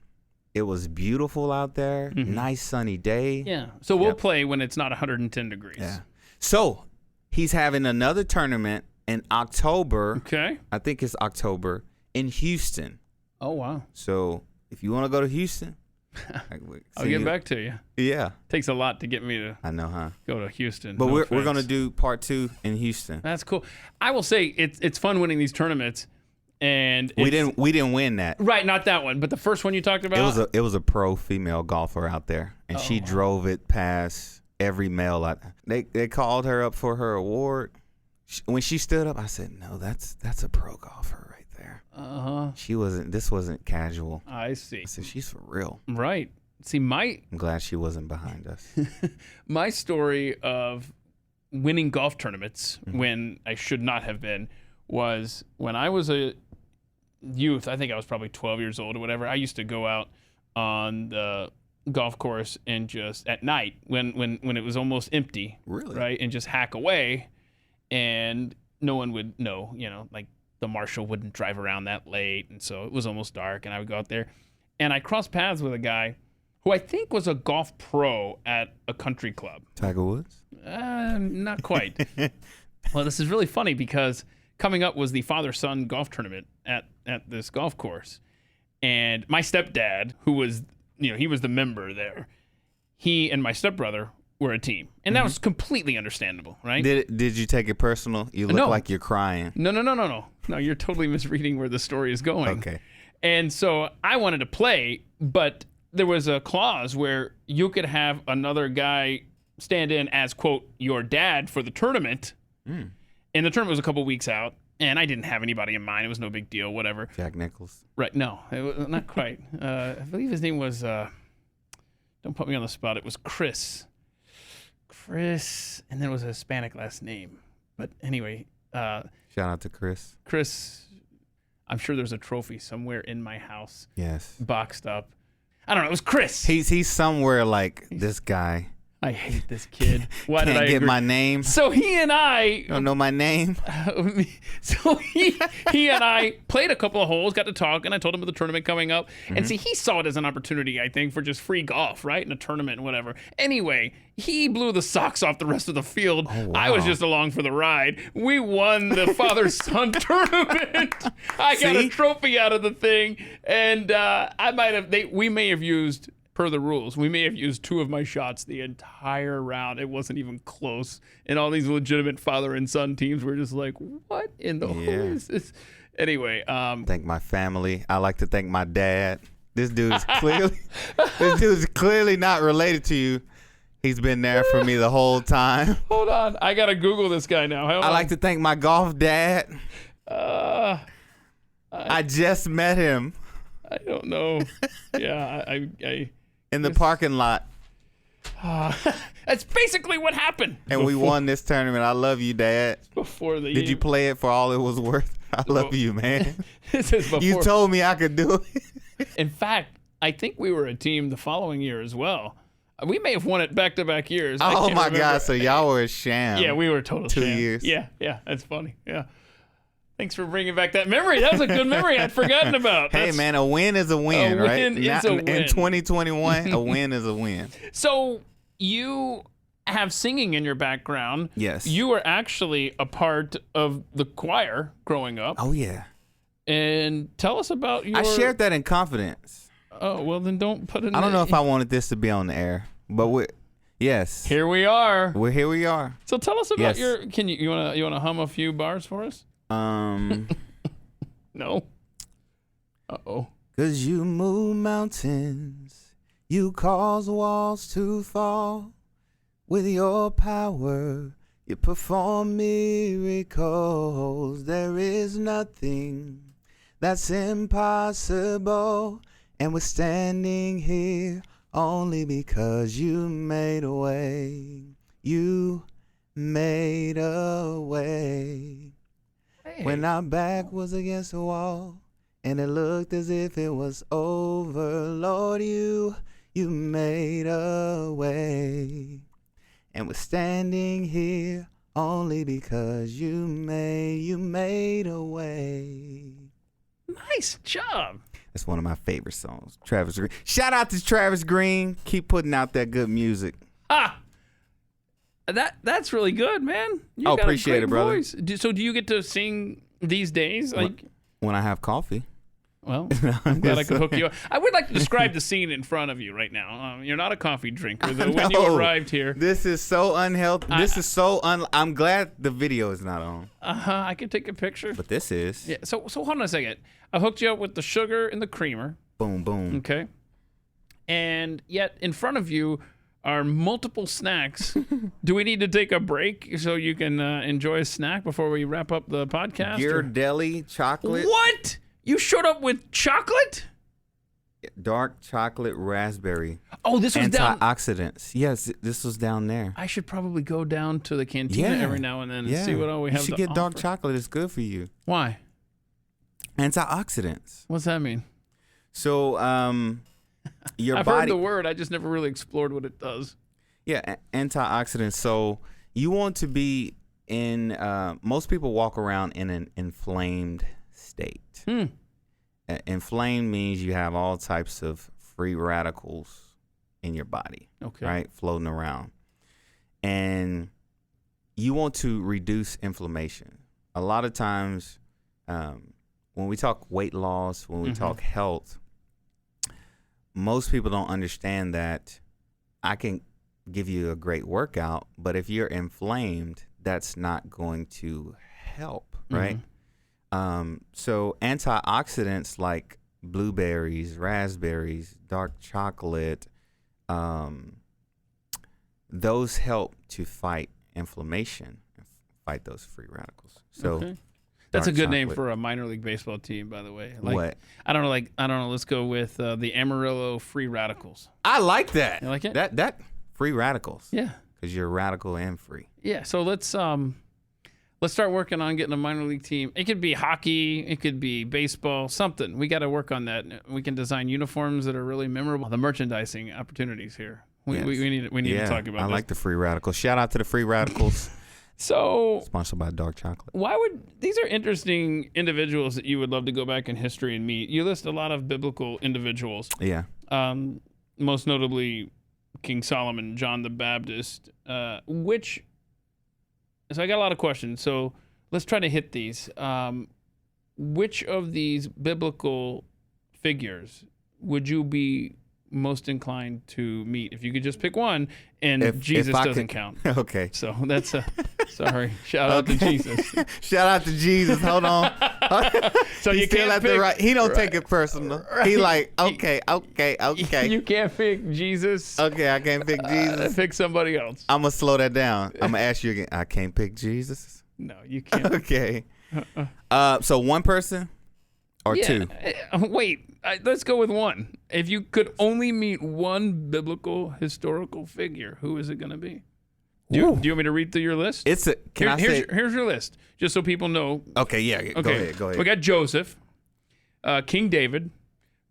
beautiful out there. Mm-hmm. Nice sunny day. Yeah. So we'll play when it's not 110 degrees. Yeah. So he's having another tournament in October. Okay. I think it's October in Houston. Oh, wow. So if you want to go to Houston, I'll get back to you. Yeah. Takes a lot to get me to I know, huh? go to Houston. But No we're offense. going to do part 2 in Houston. That's cool. I will say it's fun winning these tournaments. And we didn't win that. Right, not that one, but the first one you talked about. It was a pro female golfer out there, and she drove it past every male. They called her up for her award. When she stood up, I said, "No, that's a pro golfer right there." She wasn't. This wasn't casual. I see. I said, "She's for real." Right. See, I'm glad she wasn't behind us. My story of winning golf tournaments when I should not have been was when I was a youth. I think I was probably 12 years old or whatever. I used to go out on the golf course and just at night when it was almost empty, Really? right, and just hack away, and no one would know, like the marshal wouldn't drive around that late, and so it was almost dark, and I would go out there, and I crossed paths with a guy who I think was a golf pro at a country club. Tiger Woods? Not quite. Well, this is really funny because coming up was the father-son golf tournament at this golf course. And my stepdad, who was, he was the member there, he and my stepbrother were a team. And that was completely understandable, right? Did you take it personal? You look like you're crying. No. No, you're totally misreading where the story is going. Okay. And so I wanted to play, but there was a clause where you could have another guy stand in as, quote, your dad for the tournament. And the tournament was a couple weeks out, and I didn't have anybody in mind. It was no big deal, whatever. Jack Nicklaus? Right, no, it was not quite. I believe his name was, don't put me on the spot, it was Chris Chris, and then it was a Hispanic last name. But anyway, Shout out to Chris. Chris, I'm sure there's a trophy somewhere in my house. Yes. Boxed up. I don't know. It was Chris. He's somewhere like this guy. I hate this kid. Why did I Can't get agree? my name. So he and I You don't know my name? So he and I played a couple of holes, got to talk, and I told him of the tournament coming up. And see, he saw it as an opportunity, I think, for just free golf, right? In a tournament and whatever. Anyway, he blew the socks off the rest of the field. Oh, wow. I was just along for the ride. We won the father-son tournament. I got a trophy out of the thing. And we may have used... Per the rules, we may have used 2 of my shots the entire round. It wasn't even close. And all these legitimate father and son teams were just like, what in the hell is this? Anyway. Thank my family. I like to thank my dad. This dude's clearly not related to you. He's been there for me the whole time. Hold on. I got to Google this guy now. I like to thank my golf dad. I just met him. I don't know. Yeah, I in the parking lot. That's basically what happened. And we won this tournament. I love you, Dad. Did you play it for all it was worth? I love you, man. This is before. You told me I could do it. In fact, I think we were a team the following year as well. We may have won it back-to-back years. Oh, my God. So y'all were a sham. Yeah, we were a total 2 sham. years. Yeah, that's funny. Yeah. Thanks for bringing back that memory. That was a good memory I'd forgotten about. Hey, man, a win is a win, right? A win is a win. In 2021, a win is a win. So you have singing in your background. Yes. You were actually a part of the choir growing up. Oh, yeah. And tell us about your... I shared that in confidence. Oh, well, then don't put it in... I don't know if I wanted this to be on the air, but yes. Here we are. Here we are. So tell us about Yes. your... Can you want to hum a few bars for us? No. Uh-oh. 'Cause you move mountains, you cause walls to fall. With your power, you perform miracles. There is nothing that's impossible. And we're standing here only because you made a way. You made a way. Hey. When our back was against the wall and it looked as if it was over, Lord, you made a way. And we're standing here only because you made a way. Nice job. That's one of my favorite songs. Travis Green. Shout out to Travis Green. Keep putting out that good music. That's really good, man. You got appreciate a great it, brother. voice. So do you get to sing these days? Like, When I have coffee. well, I'm glad I could hook you up. I would like to describe the scene in front of you right now. You're not a coffee drinker, though, when you No. arrived here. This is so unhealthy. I'm glad the video is not on. I can take a picture. But this is. Yeah. So hold on a second. I hooked you up with the sugar and the creamer. Boom, boom. Okay. And yet in front of you are multiple snacks. Do we need to take a break so you can enjoy a snack before we wrap up the podcast? Ghirardelli chocolate. What? You showed up with chocolate? Dark chocolate raspberry. Oh, this was down. Antioxidants. Yes, this was down there. I should probably go down to the cantina every now and then and see what all we have You should to get dark offer. chocolate. It's good for you. Why? Antioxidants. What's that mean? So, your I've body. heard the word. I just never really explored what it does. Yeah, antioxidants. So you want to be in. Most people walk around in an inflamed state. Inflamed means you have all types of free radicals in your body. Okay. Right, floating around, and you want to reduce inflammation. A lot of times, when we talk weight loss, when we talk health, most people don't understand that I can give you a great workout, but if you're inflamed, that's not going to help, right? So antioxidants like blueberries, raspberries, dark chocolate, those help to fight inflammation, fight those free radicals. So that's a good name chocolate. for a minor league baseball team, by the way. Like, What? I don't know. Let's go with the Amarillo Free Radicals. I like that. You like it? That free radicals. Yeah. because you're radical and free. Yeah, so let's start working on getting a minor league team. It could be hockey, it could be baseball, something. We got to work on that. We can design uniforms that are really memorable. The merchandising opportunities here. We need to talk about. I like the free radicals. Shout out to the free radicals. So sponsored by Dark Chocolate. These are interesting individuals that you would love to go back in history and meet. You list a lot of biblical individuals. Yeah. Most notably King Solomon, John the Baptist, so I got a lot of questions. So let's try to hit these. Which of these biblical figures would you be most inclined to meet if you could just pick one? And Jesus doesn't count. Okay. So that's sorry. Shout out to Jesus. Shout out to Jesus. Hold on. So you can't pick. He don't take it personal. Right. He like, okay. You can't pick Jesus. Okay, I can't pick Jesus. Pick somebody else. I'm gonna slow that down. I'm gonna ask you again. I can't pick Jesus. No, you can't. Okay. So one person or two? Wait. Let's go with one. If you could only meet one biblical historical figure, who is it going to be? Do you want me to read through your list? Here's your list, just so people know. Okay, yeah. Okay. Go ahead. We got Joseph, King David,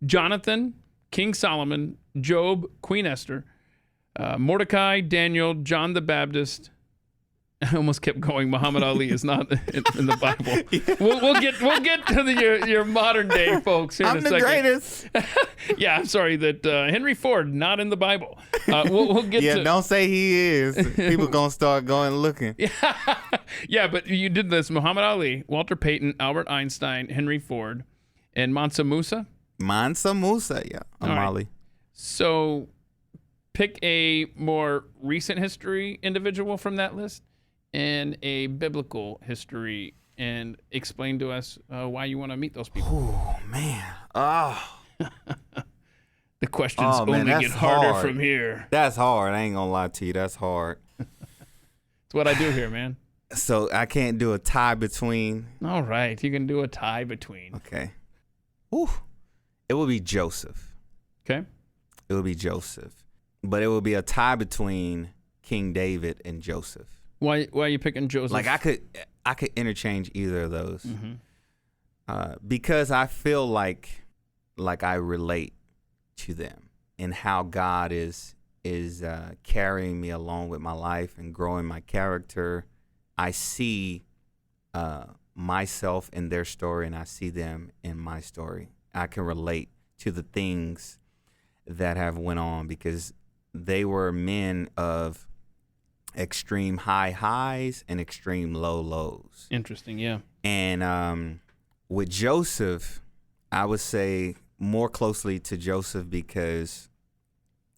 Johnathan, King Solomon, Job, Queen Esther, Mordecai, Daniel, John the Baptist. I almost kept going. Muhammad Ali is not in the Bible. Yeah. We'll get to your modern day folks here in a second. I'm the greatest. Yeah, I'm sorry that Henry Ford not in the Bible. We'll get. Yeah, don't say he is. People gonna start going looking. Yeah, but you did this: Muhammad Ali, Walter Payton, Albert Einstein, Henry Ford, and Mansa Musa. Yeah, I'm Ali. So, pick a more recent history individual from that list and a biblical history, and explain to us why you want to meet those people. Oh, man. Oh. The questions only get harder from here. That's hard. I ain't going to lie to you. That's hard. It's what I do here, man. So I can't do a tie between. All right. You can do a tie between. Okay. Ooh. It will be Joseph. Okay. It will be Joseph. But it will be a tie between King David and Joseph. Why are you picking Joseph? Like I could interchange either of those, because I feel like I relate to them and how God is carrying me along with my life and growing my character. I see myself in their story, and I see them in my story. I can relate to the things that have went on because they were men of extreme high highs and extreme low lows. Interesting, yeah. And with Joseph, I would say more closely to Joseph because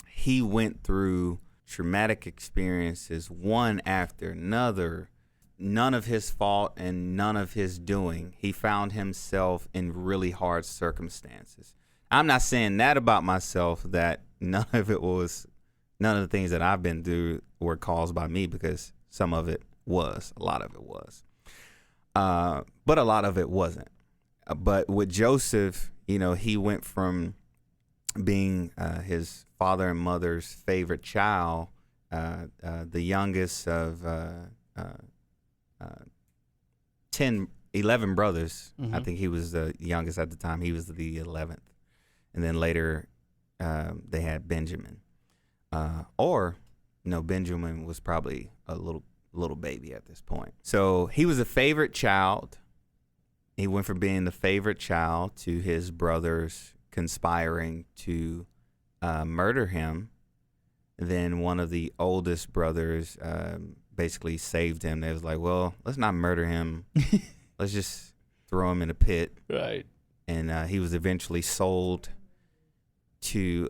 he went through traumatic experiences one after another, none of his fault and none of his doing. He found himself in really hard circumstances. I'm not saying that about myself, that none of the things that I've been through were caused by me, because a lot of it was. But a lot of it wasn't. But with Joseph, he went from being his father and mother's favorite child, the youngest of 11 brothers. I think he was the youngest at the time. He was the 11th. And then later they had Benjamin. Benjamin was probably a little baby at this point. So he was a favorite child. He went from being the favorite child to his brothers conspiring to murder him. Then one of the oldest brothers basically saved him. They was like, well, let's not murder him. Let's just throw him in a pit. Right. And he was eventually sold to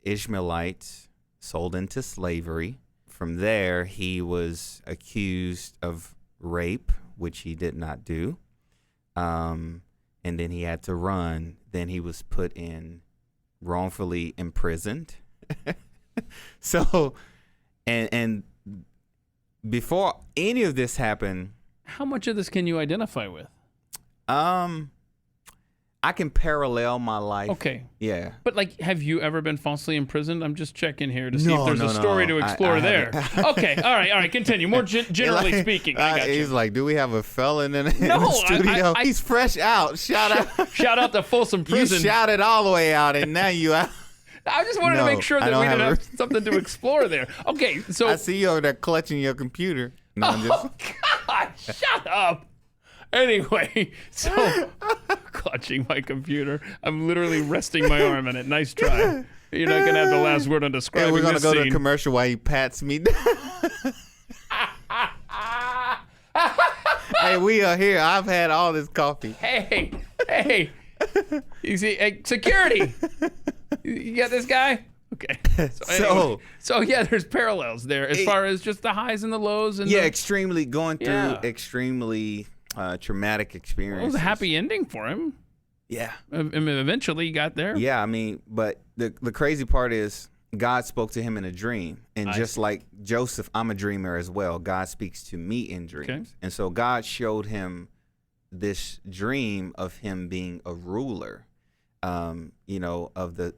Ishmaelites, sold into slavery. From there, he was accused of rape, which he did not do. And then he had to run. Then he was put in, wrongfully imprisoned. So, and before any of this happened, how much of this can you identify with? I can parallel my life. Okay. Yeah. But like, have you ever been falsely imprisoned? I'm just checking here to see if No, there's a story to explore I there. Okay. All right. Continue. More generally speaking. I got he's you. like, do we have a felon in the No, studio? He's fresh out. Shout out. Shout out to Folsom Prison. You shouted all the way out, and now you out. I just wanted to make sure that we didn't have something to explore there. Okay, so I see you over there clutching your computer. No, I'm just... God, shut up. Anyway, so clutching my computer. I'm literally resting my arm in it. Nice try. You're not going to have the last word on describing Hey, we're going to this go to scene. a commercial while he pats me down. Hey, we are here. I've had all this coffee. Hey. You see, hey, security. You got this guy? Okay. So yeah, there's parallels there as far as just the highs and the lows. And extremely going through extremely traumatic experiences. It was a happy ending for him. Yeah. I mean, eventually he got there. Yeah, I mean, but the crazy part is God spoke to him in a dream. And just like Joseph, I'm a dreamer as well. God speaks to me in dreams. Okay. And so God showed him this dream of him being a ruler, of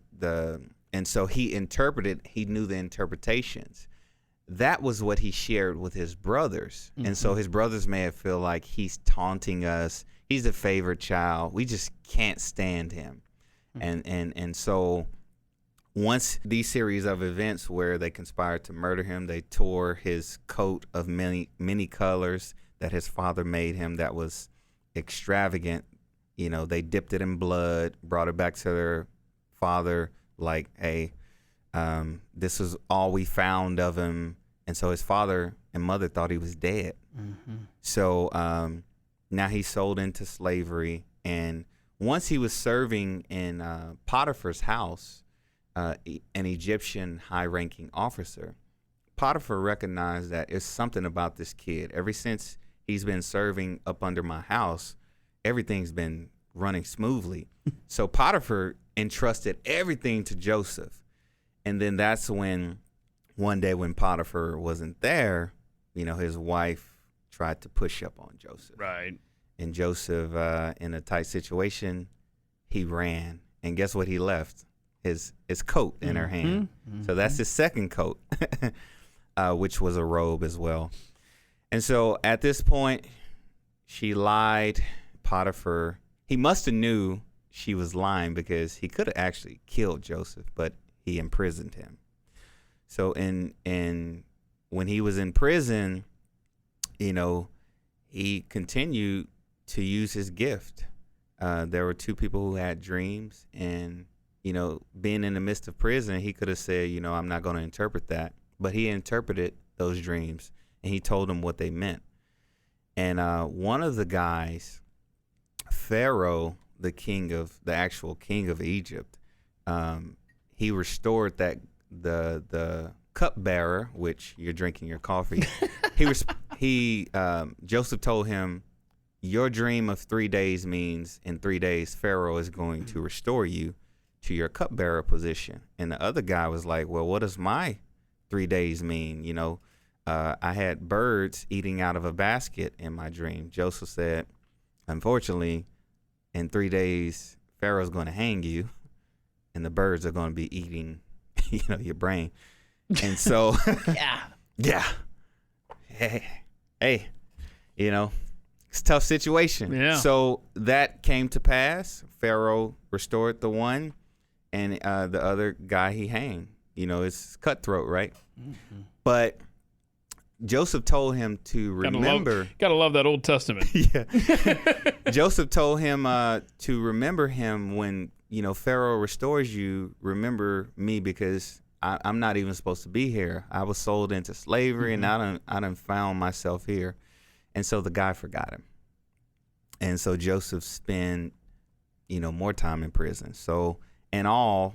and so he knew the interpretations. That was what he shared with his brothers. Mm-hmm. And so his brothers may have feel like he's taunting us. He's a favorite child. We just can't stand him. Mm-hmm. And so once these series of events where they conspired to murder him, they tore his coat of many colors that his father made him that was extravagant. They dipped it in blood, brought it back to their father like, hey, this was all we found of him. And so his father and mother thought he was dead. Mm-hmm. So now he's sold into slavery. And once he was serving in Potiphar's house, an Egyptian high-ranking officer, Potiphar recognized that it's something about this kid. Ever since he's been serving up under my house, everything's been running smoothly. So Potiphar entrusted everything to Joseph. And then that's when one day when Potiphar wasn't there, his wife tried to push up on Joseph. Right. And Joseph, in a tight situation, he ran. And guess what he left? His coat in her hand. Mm-hmm. So that's his second coat, which was a robe as well. And so at this point, she lied. Potiphar, he must have knew she was lying because he could have actually killed Joseph, but he imprisoned him. So when he was in prison, he continued to use his gift. There were two people who had dreams, and being in the midst of prison, he could have said, I'm not going to interpret that, but he interpreted those dreams and he told them what they meant. And one of the guys, Pharaoh, the actual king of Egypt, he restored the cupbearer, which you're drinking your coffee. Joseph told him, your dream of 3 days means in 3 days Pharaoh is going to restore you to your cupbearer position. And the other guy was like, well, what does my 3 days mean? I had birds eating out of a basket in my dream. Joseph said, unfortunately, in 3 days, Pharaoh's going to hang you, and the birds are going to be eating, your brain. And so, yeah. Hey, it's a tough situation. Yeah. So that came to pass. Pharaoh restored the one, and the other guy he hanged. It's cutthroat, right? Mm-hmm. But Joseph told him to remember. Gotta love that Old Testament. Yeah. Joseph told him to remember him when Pharaoh restores you. Remember me because I'm not even supposed to be here. I was sold into slavery, mm-hmm. and I done found myself here. And so the guy forgot him. And so Joseph spent, more time in prison. So in all,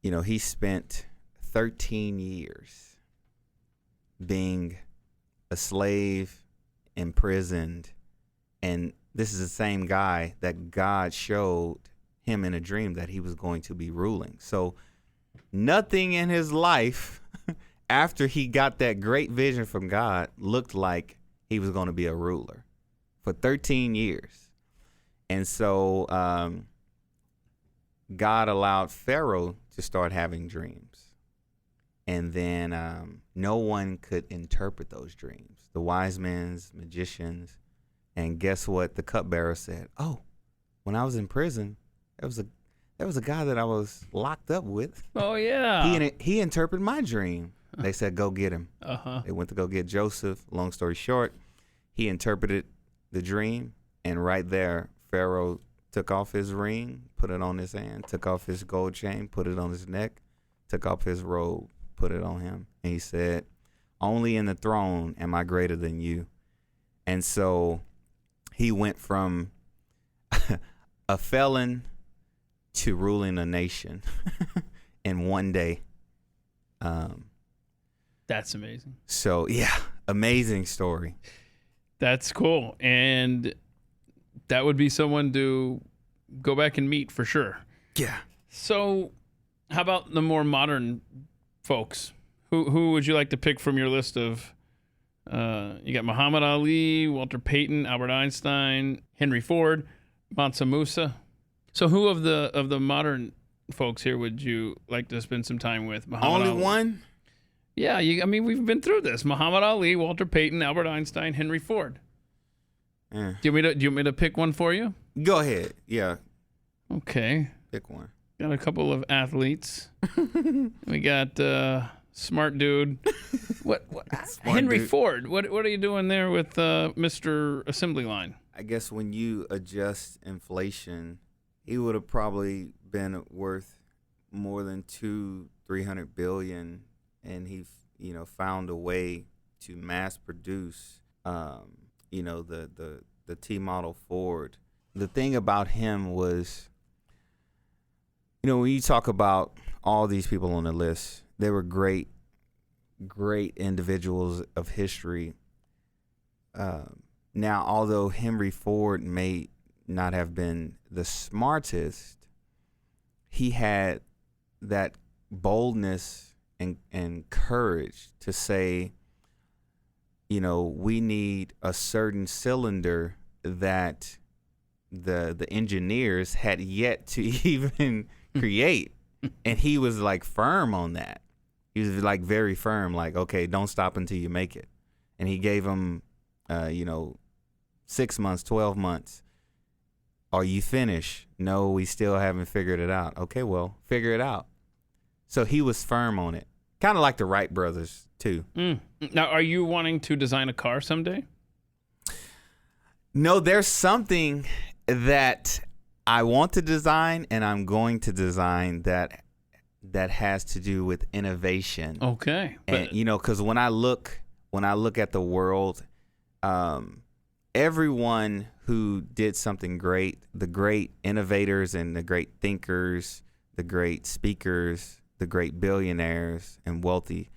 he spent 13 years being a slave, imprisoned. And this is the same guy that God showed him in a dream that he was going to be ruling. So nothing in his life after he got that great vision from God looked like he was going to be a ruler for 13 years. And so God allowed Pharaoh to start having dreams. And then no one could interpret those dreams. The wise men, magicians. And guess what? The cupbearer said, oh, when I was in prison, there was a guy that I was locked up with. Oh, yeah. He interpreted my dream. They said, go get him. Uh-huh. They went to go get Joseph. Long story short, he interpreted the dream. And right there, Pharaoh took off his ring, put it on his hand, took off his gold chain, put it on his neck, took off his robe, put it on him. And he said, only in the throne am I greater than you. And so he went from a felon to ruling a nation in one day. That's amazing. So, yeah, amazing story. That's cool. And that would be someone to go back and meet for sure. Yeah. So how about the more modern folks? Who would you like to pick from your list of, you got Muhammad Ali, Walter Payton, Albert Einstein, Henry Ford, Mansa Musa. So who of the modern folks here would you like to spend some time with? Muhammad Ali? One? Yeah, we've been through this. Muhammad Ali, Walter Payton, Albert Einstein, Henry Ford. Yeah. Do you want me to pick one for you? Go ahead. Yeah. Okay. Pick one. Got a couple of athletes. We got smart dude. What Henry dude. Ford. What are you doing there with Mr. Assembly Line? I guess when you adjust inflation, he would have probably been worth more than $200-300 billion, and he found a way to mass produce the T model Ford. The thing about him was, when you talk about all these people on the list, they were great individuals of history. Now, although Henry Ford may not have been the smartest, he had that boldness and courage to say, we need a certain cylinder that the engineers had yet to even create. And he was like firm on that. He was like very firm, like, okay, don't stop until you make it. And he gave him, 6 months, 12 months. Are you finished? No, we still haven't figured it out. Okay, well, figure it out. So he was firm on it. Kind of like the Wright brothers, too. Now, are you wanting to design a car someday? No, there's something that I want to design and I'm going to design that has to do with innovation. Okay. And, because when I look at the world, everyone who did something great, the great innovators and the great thinkers, the great speakers, the great billionaires and wealthy,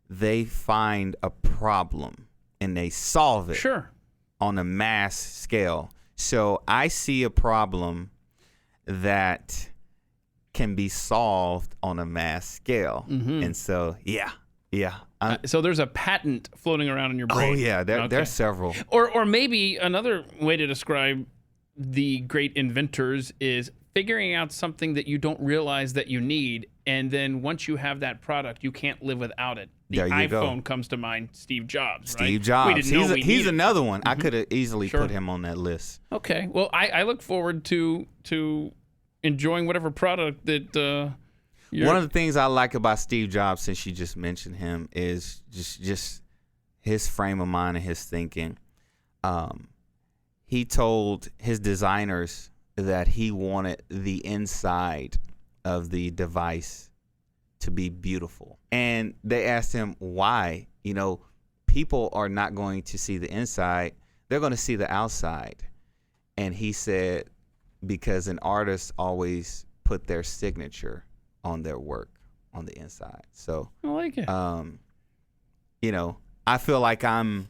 they find a problem and they solve it. Sure. On a mass scale. So I see a problem that can be solved on a mass scale. Mm-hmm. And so, yeah. So there's a patent floating around in your brain. Oh, yeah. There's several. Or maybe another way to describe the great inventors is figuring out something that you don't realize that you need. And then once you have that product, you can't live without it. The iPhone comes to mind, Steve Jobs, right? Steve Jobs. He's another one. Mm-hmm. I could have easily put him on that list. Okay. Well, I look forward to enjoying whatever product that one of the things I like about Steve Jobs, since you just mentioned him, is just his frame of mind and his thinking. He told his designers that he wanted the inside of the device to be beautiful. And they asked him why. People are not going to see the inside. They're going to see the outside. And he said, because an artist always put their signature on their work on the inside. So I like it. I feel like I'm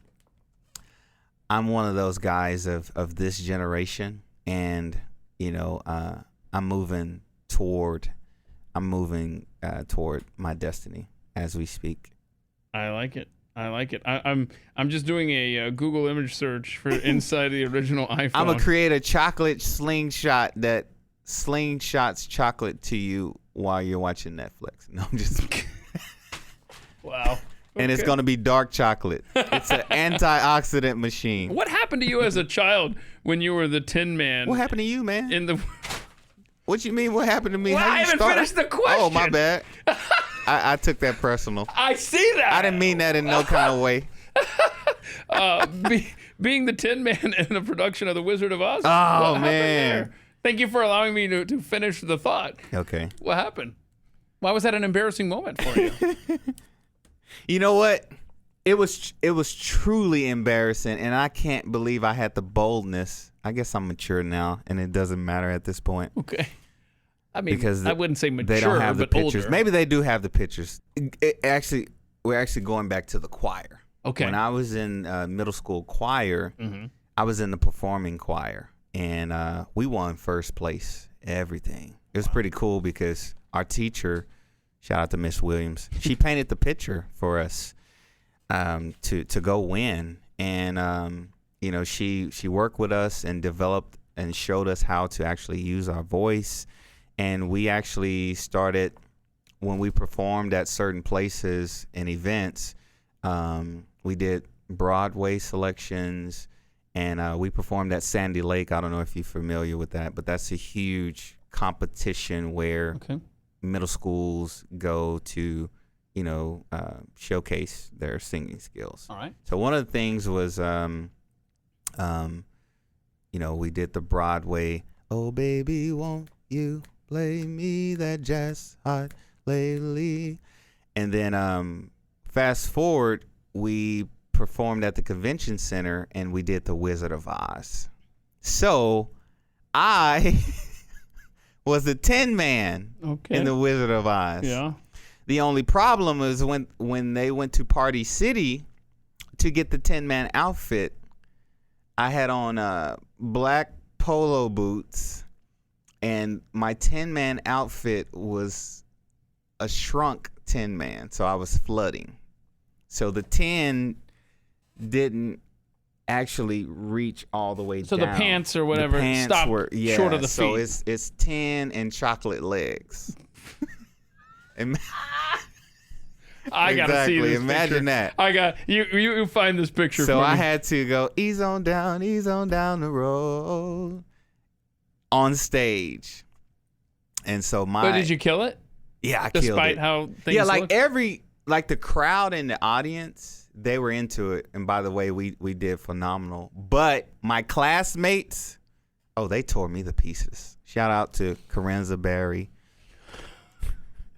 one of those guys of this generation, and I'm moving toward my destiny as we speak. I like it. I like it. I'm just doing a Google image search for inside the original iPhone. I'm gonna create a chocolate slingshot that slingshots chocolate to you while you're watching Netflix. No, I'm just. Wow. And it's gonna be dark chocolate. It's an antioxidant machine. What happened to you as a child when you were the Tin Man? What happened to you, man? In the. What you mean? What happened to me? Well, How I you haven't start? finished the question. Oh, my bad. I took that personal. I see that. I didn't mean that in no kind of way. Being the Tin Man in the production of The Wizard of Oz. Oh, what man. happened there? Thank you for allowing me to finish the thought. Okay. What happened? Why was that an embarrassing moment for you? You know what? It was truly embarrassing, and I can't believe I had the boldness. I guess I'm mature now, and it doesn't matter at this point. Okay. I mean, Because I wouldn't say mature, they don't have the but pictures. older. Maybe they do have the pictures. We're actually going back to the choir. Okay. When I was in middle school choir, Mm-hmm. I was in the performing choir, and we won first place. Everything. It was pretty cool because our teacher, shout out to Miss Williams, she painted the picture for us to go win, and she worked with us and developed and showed us how to actually use our voice. And we actually started, when we performed at certain places and events, we did Broadway selections, and we performed at Sandy Lake. I don't know if you're familiar with that, but that's a huge competition where middle schools go to, showcase their singing skills. All right. So one of the things was, we did the Broadway, "Oh baby, won't you play me that jazz hot lately?" And then fast forward, we performed at the convention center and we did the Wizard of Oz. So I was the Tin Man in the Wizard of Oz. Yeah. The only problem is when they went to Party City to get the Tin Man outfit, I had on black polo boots, and my Tin Man outfit was a shrunk Tin Man, so I was flooding. So the tin didn't actually reach all the way down. So the pants or whatever stopped short of the feet. So it's tin and chocolate legs. I gotta see this Imagine picture. that. I got you find this picture. So for I me. had to go ease on down the road on stage, and so But did you kill it? Yeah, I killed it. Despite how things look? The crowd and the audience, they were into it. And by the way, we did phenomenal. But my classmates, they tore me to pieces. Shout out to Corinza Barry.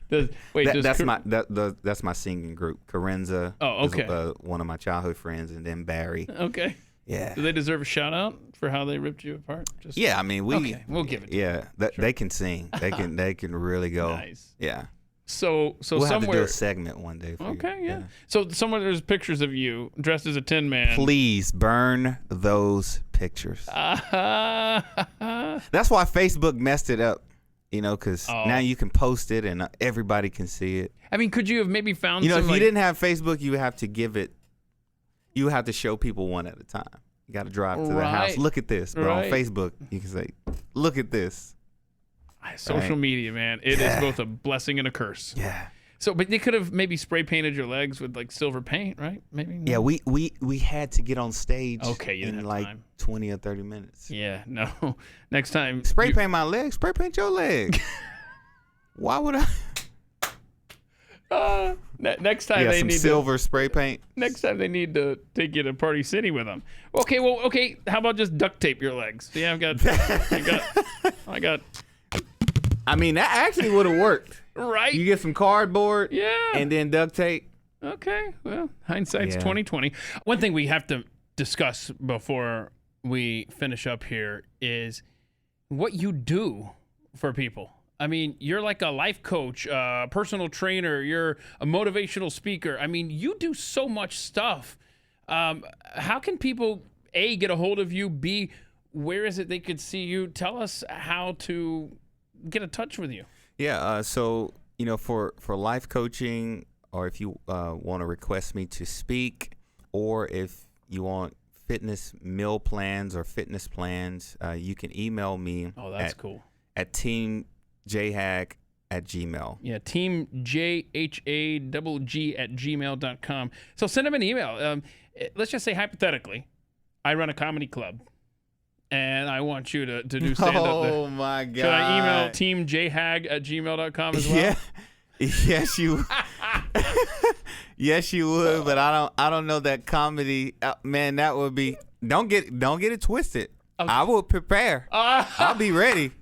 That's my singing group, Corinza. Oh, okay. Is, one of my childhood friends, and then Barry. Okay. Yeah. Do they deserve a shout out for how they ripped you apart? Yeah, I mean we'll give it to them. Sure. They can sing. They can really go. Nice. Yeah. So we'll somewhere, have to do a segment one day for okay, you. yeah. So somewhere there's pictures of you dressed as a Tin Man. Please burn those pictures. That's why Facebook messed it up, because now you can post it and everybody can see it. I mean, could you have maybe found if you didn't have Facebook, you would have to you would have to show people one at a time. You got to drive to their house. Look at this. But on Facebook, you can say, look at this. Social media, man. It is both a blessing and a curse. Yeah. So, but they could have maybe spray painted your legs with like silver paint, right? Maybe. No? Yeah, we had to get on stage. Okay, you didn't in have like time. 20 or 30 minutes. Yeah, no. Next time. Spray paint my legs. Spray paint your leg. Why would I? Next time they some need silver spray paint. Next time they need to take you to Party City with them. Okay. How about just duct tape your legs? Yeah, I got. I mean, that actually would have worked. Right. You get some cardboard. Yeah. And then duct tape. Okay. Well, hindsight's 20/20. One thing we have to discuss before we finish up here is what you do for people. I mean, you're like a life coach, personal trainer. You're a motivational speaker. I mean, you do so much stuff. How can people, A, get a hold of you? B, where is it they could see you? Tell us how to get in touch with you. Yeah. So, for life coaching, or if you want to request me to speak, or if you want fitness meal plans or fitness plans, you can email me. Oh, that's cool. At teamjhag@gmail. Yeah, teamjhagg@gmail.com. So send them an email. Let's just say hypothetically, I run a comedy club, and I want you to do stand-up. Oh, my God. Should I email teamjhag@gmail.com as well? Yeah. Yes, you. Yes, you would. But I don't know that comedy. Man, that would be. Don't get it twisted. Okay. I will prepare. I'll be ready.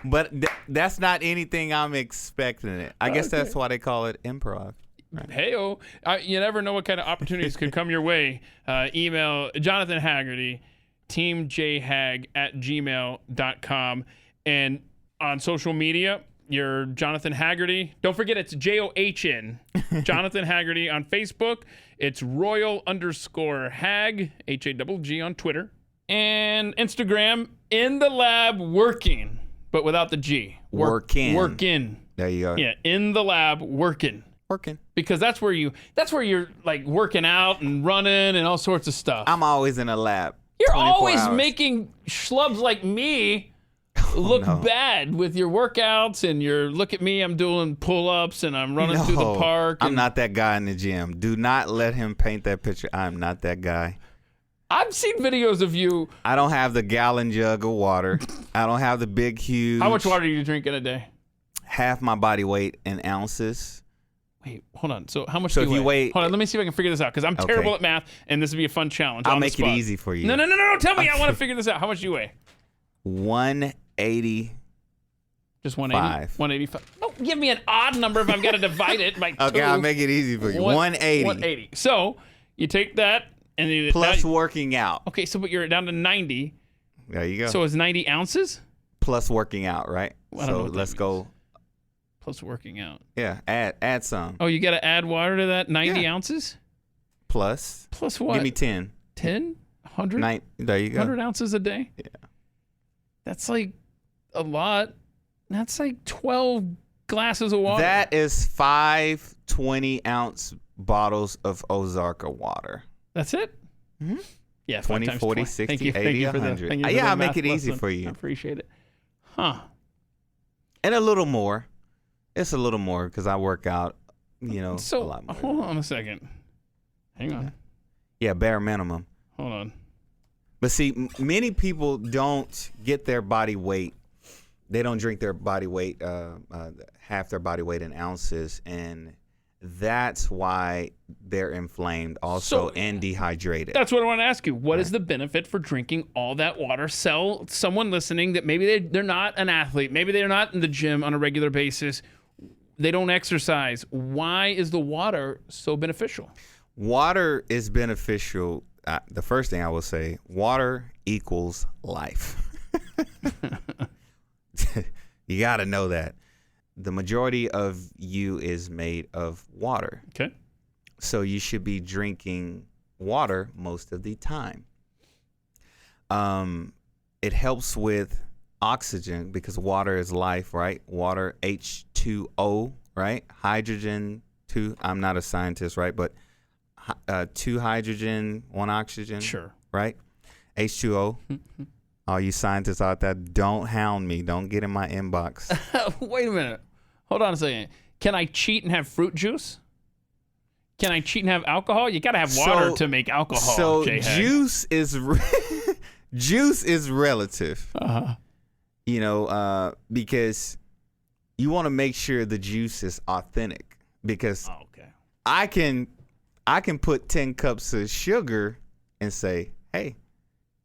But that's not anything I'm expecting it. I guess that's why they call it improv. Right. Hey-o. You never know what kind of opportunities could come your way. Email Johnathan Haggerty, teamjhag@gmail.com. And on social media, you're Johnathan Haggerty. Don't forget, it's John. Johnathan Haggerty on Facebook. It's Royal_Hag, Hagg on Twitter. And Instagram, In the Lab Working, but without the G. Working. There you go. Yeah, In the Lab Working. Because that's where you're like working out and running and all sorts of stuff. I'm always in a lab. You're always making schlubs like me look bad with your workouts and look at me, I'm doing pull-ups and I'm running through the park. I'm not that guy in the gym. Do not let him paint that picture. I'm not that guy. I've seen videos of you. I don't have the gallon jug of water. I don't have the big, huge. How much water do you drink in a day? Half my body weight in ounces. Wait, hold on. So how much do you weigh? Hold on, let me see if I can figure this out, because I'm terrible at math, and this would be a fun challenge. I'll make it easy for you. No. Tell me. I want to figure this out. How much do you weigh? 180. Just 180? 185. Don't give me an odd number if I've got to divide it by 2. Okay, I'll make it easy for you. 180. 180. So you take that and plus working out. Okay, but you're down to 90. There you go. So it's 90 ounces? Plus working out, right? Well, I don't know what let's go. Plus working out. Yeah, add some. Oh, you got to add water to that 90 ounces? Plus what? Give me 10. 10? 100? There you go. 100 ounces a day? Yeah. That's like a lot. That's like 12 glasses of water. That is 5 20-ounce bottles of Ozarka water. That's it? Mm-hmm. Yeah, 20, 40, 60, 80, 100. Yeah, I'll make it easy for you. I appreciate it. Huh. And a little more. It's a little more because I work out, a lot more. Hold on a second. Hang on. Yeah, bare minimum. Hold on. But see, many people don't get their body weight. They don't drink their body weight, half their body weight in ounces, and that's why they're inflamed also and dehydrated. That's what I want to ask you. What is the benefit for drinking all that water? Someone listening that maybe they're not an athlete, maybe they're not in the gym on a regular basis, they don't exercise. Why is the water so beneficial? Water is beneficial. The first thing I will say, water equals life. You got to know that. The majority of you is made of water. Okay. So you should be drinking water most of the time. It helps with oxygen because water is life, right? Water, H2O, right? Hydrogen, 2. I'm not a scientist, right? But 2 hydrogen, 1 oxygen. Sure. Right? H2O. All you scientists out there, don't hound me. Don't get in my inbox. Wait a minute. Hold on a second. Can I cheat and have fruit juice? Can I cheat and have alcohol? You got to have water to make alcohol. So J-Hagg. juice is relative. Uh-huh. Because you want to make sure the juice is authentic. Because I can put 10 cups of sugar and say, hey,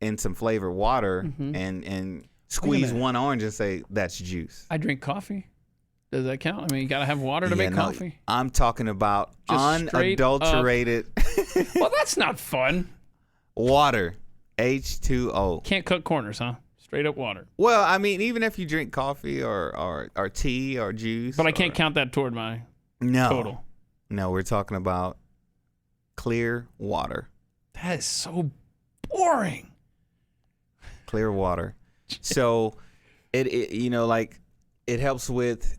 and some flavored water and squeeze 1 orange and say that's juice. I drink coffee. Does that count? I mean, you got to have water to make coffee. I'm talking about just unadulterated. Well, that's not fun. Water, H2O. Can't cut corners, huh? Straight up water. Well, I mean, even if you drink coffee or tea or juice. But I can't count that toward my total. No, we're talking about clear water. That is so boring. Clear water. So it helps with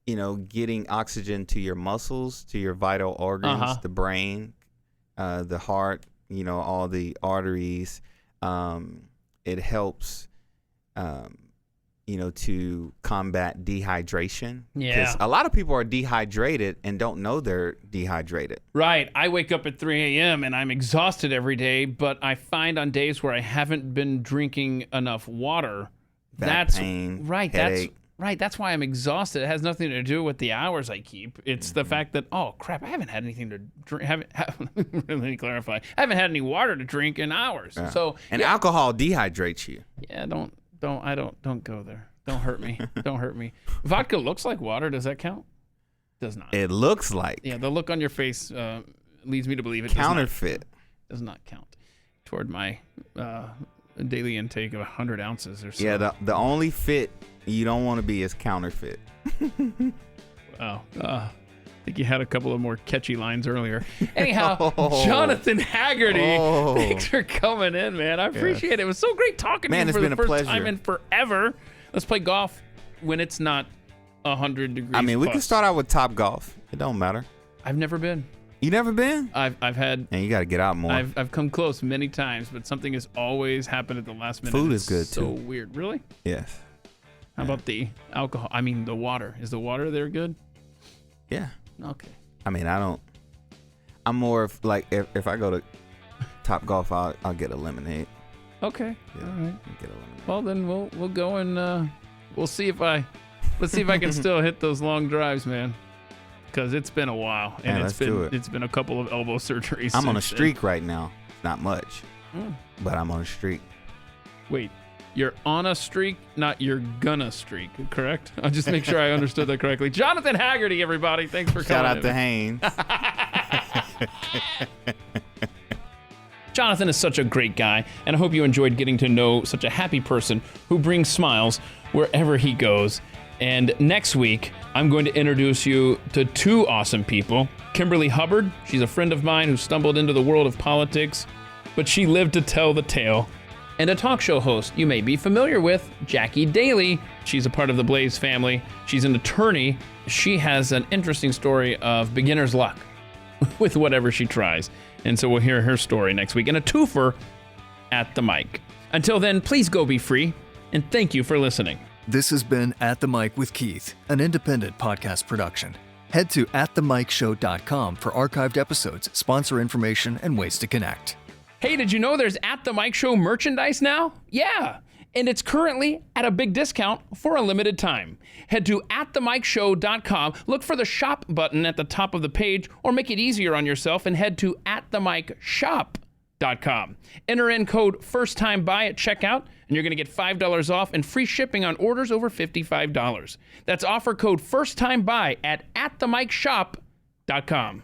getting oxygen to your muscles, to your vital organs, the brain, the heart, all the arteries. It helps, to combat dehydration. Yeah. Because a lot of people are dehydrated and don't know they're dehydrated. Right. I wake up at 3 a.m. and I'm exhausted every day, but I find on days where I haven't been drinking enough water, Pain, right. Headache. That's why I'm exhausted. It has nothing to do with the hours I keep. It's the fact that, oh crap, I haven't had anything to drink. Let me clarify. I haven't had any water to drink in hours. Yeah. So alcohol dehydrates you. Yeah, don't go there. Don't hurt me. Don't hurt me. Vodka looks like water. Does that count? Does not. It looks like. Yeah, the look on your face leads me to believe it counterfeit. Does not count toward my daily intake of 100 ounces or so. Yeah, the only fit you don't want to be is counterfeit. Wow. I think you had a couple of more catchy lines earlier. Anyhow, Johnathan Haggerty, thanks for coming in, man. I appreciate it. It was so great talking to you for the first time in forever. Let's play golf when it's not 100 degrees. I mean, we can start out with Top Golf. It don't matter. I've never been. You never been? I've had. And you got to get out more. I've come close many times, but something has always happened at the last minute. Food is good too. So weird. Really? Yes. How about the alcohol? I mean, the water. Is the water there good? Yeah. Okay. I mean, I'm more of like if I go to Top Golf, I'll get a lemonade. Okay. Yeah, all right. I'll get a lemonade. Well, then we'll go and let's see if I can still hit those long drives, man. Because it's been a while, and it's been a couple of elbow surgeries. I'm on a streak right now. Not much, but I'm on a streak. Wait, you're on a streak, not you're gonna streak, correct? I'll just make sure I understood that correctly. Johnathan Haggerty, everybody, thanks for coming. Shout out to Haynes. Johnathan is such a great guy, and I hope you enjoyed getting to know such a happy person who brings smiles wherever he goes. And next week, I'm going to introduce you to two awesome people. Kimberly Hubbard, she's a friend of mine who stumbled into the world of politics, but she lived to tell the tale. And a talk show host you may be familiar with, Jackie Daly. She's a part of the Blaze family. She's an attorney. She has an interesting story of beginner's luck with whatever she tries. And so we'll hear her story next week. And a twofer at the mic. Until then, please go be free, and thank you for listening. This has been At the Mic with Keith, an independent podcast production. Head to atthemicshow.com for archived episodes, sponsor information, and ways to connect. Hey, did you know there's At the Mic Show merchandise now? Yeah, and it's currently at a big discount for a limited time. Head to atthemicshow.com, look for the shop button at the top of the page, or make it easier on yourself and head to atthemicshop.com. Enter in code FIRSTTIMEBUY at checkout, and you're going to get $5 off and free shipping on orders over $55. That's offer code FIRSTTIMEBUY at atthemicsshop.com.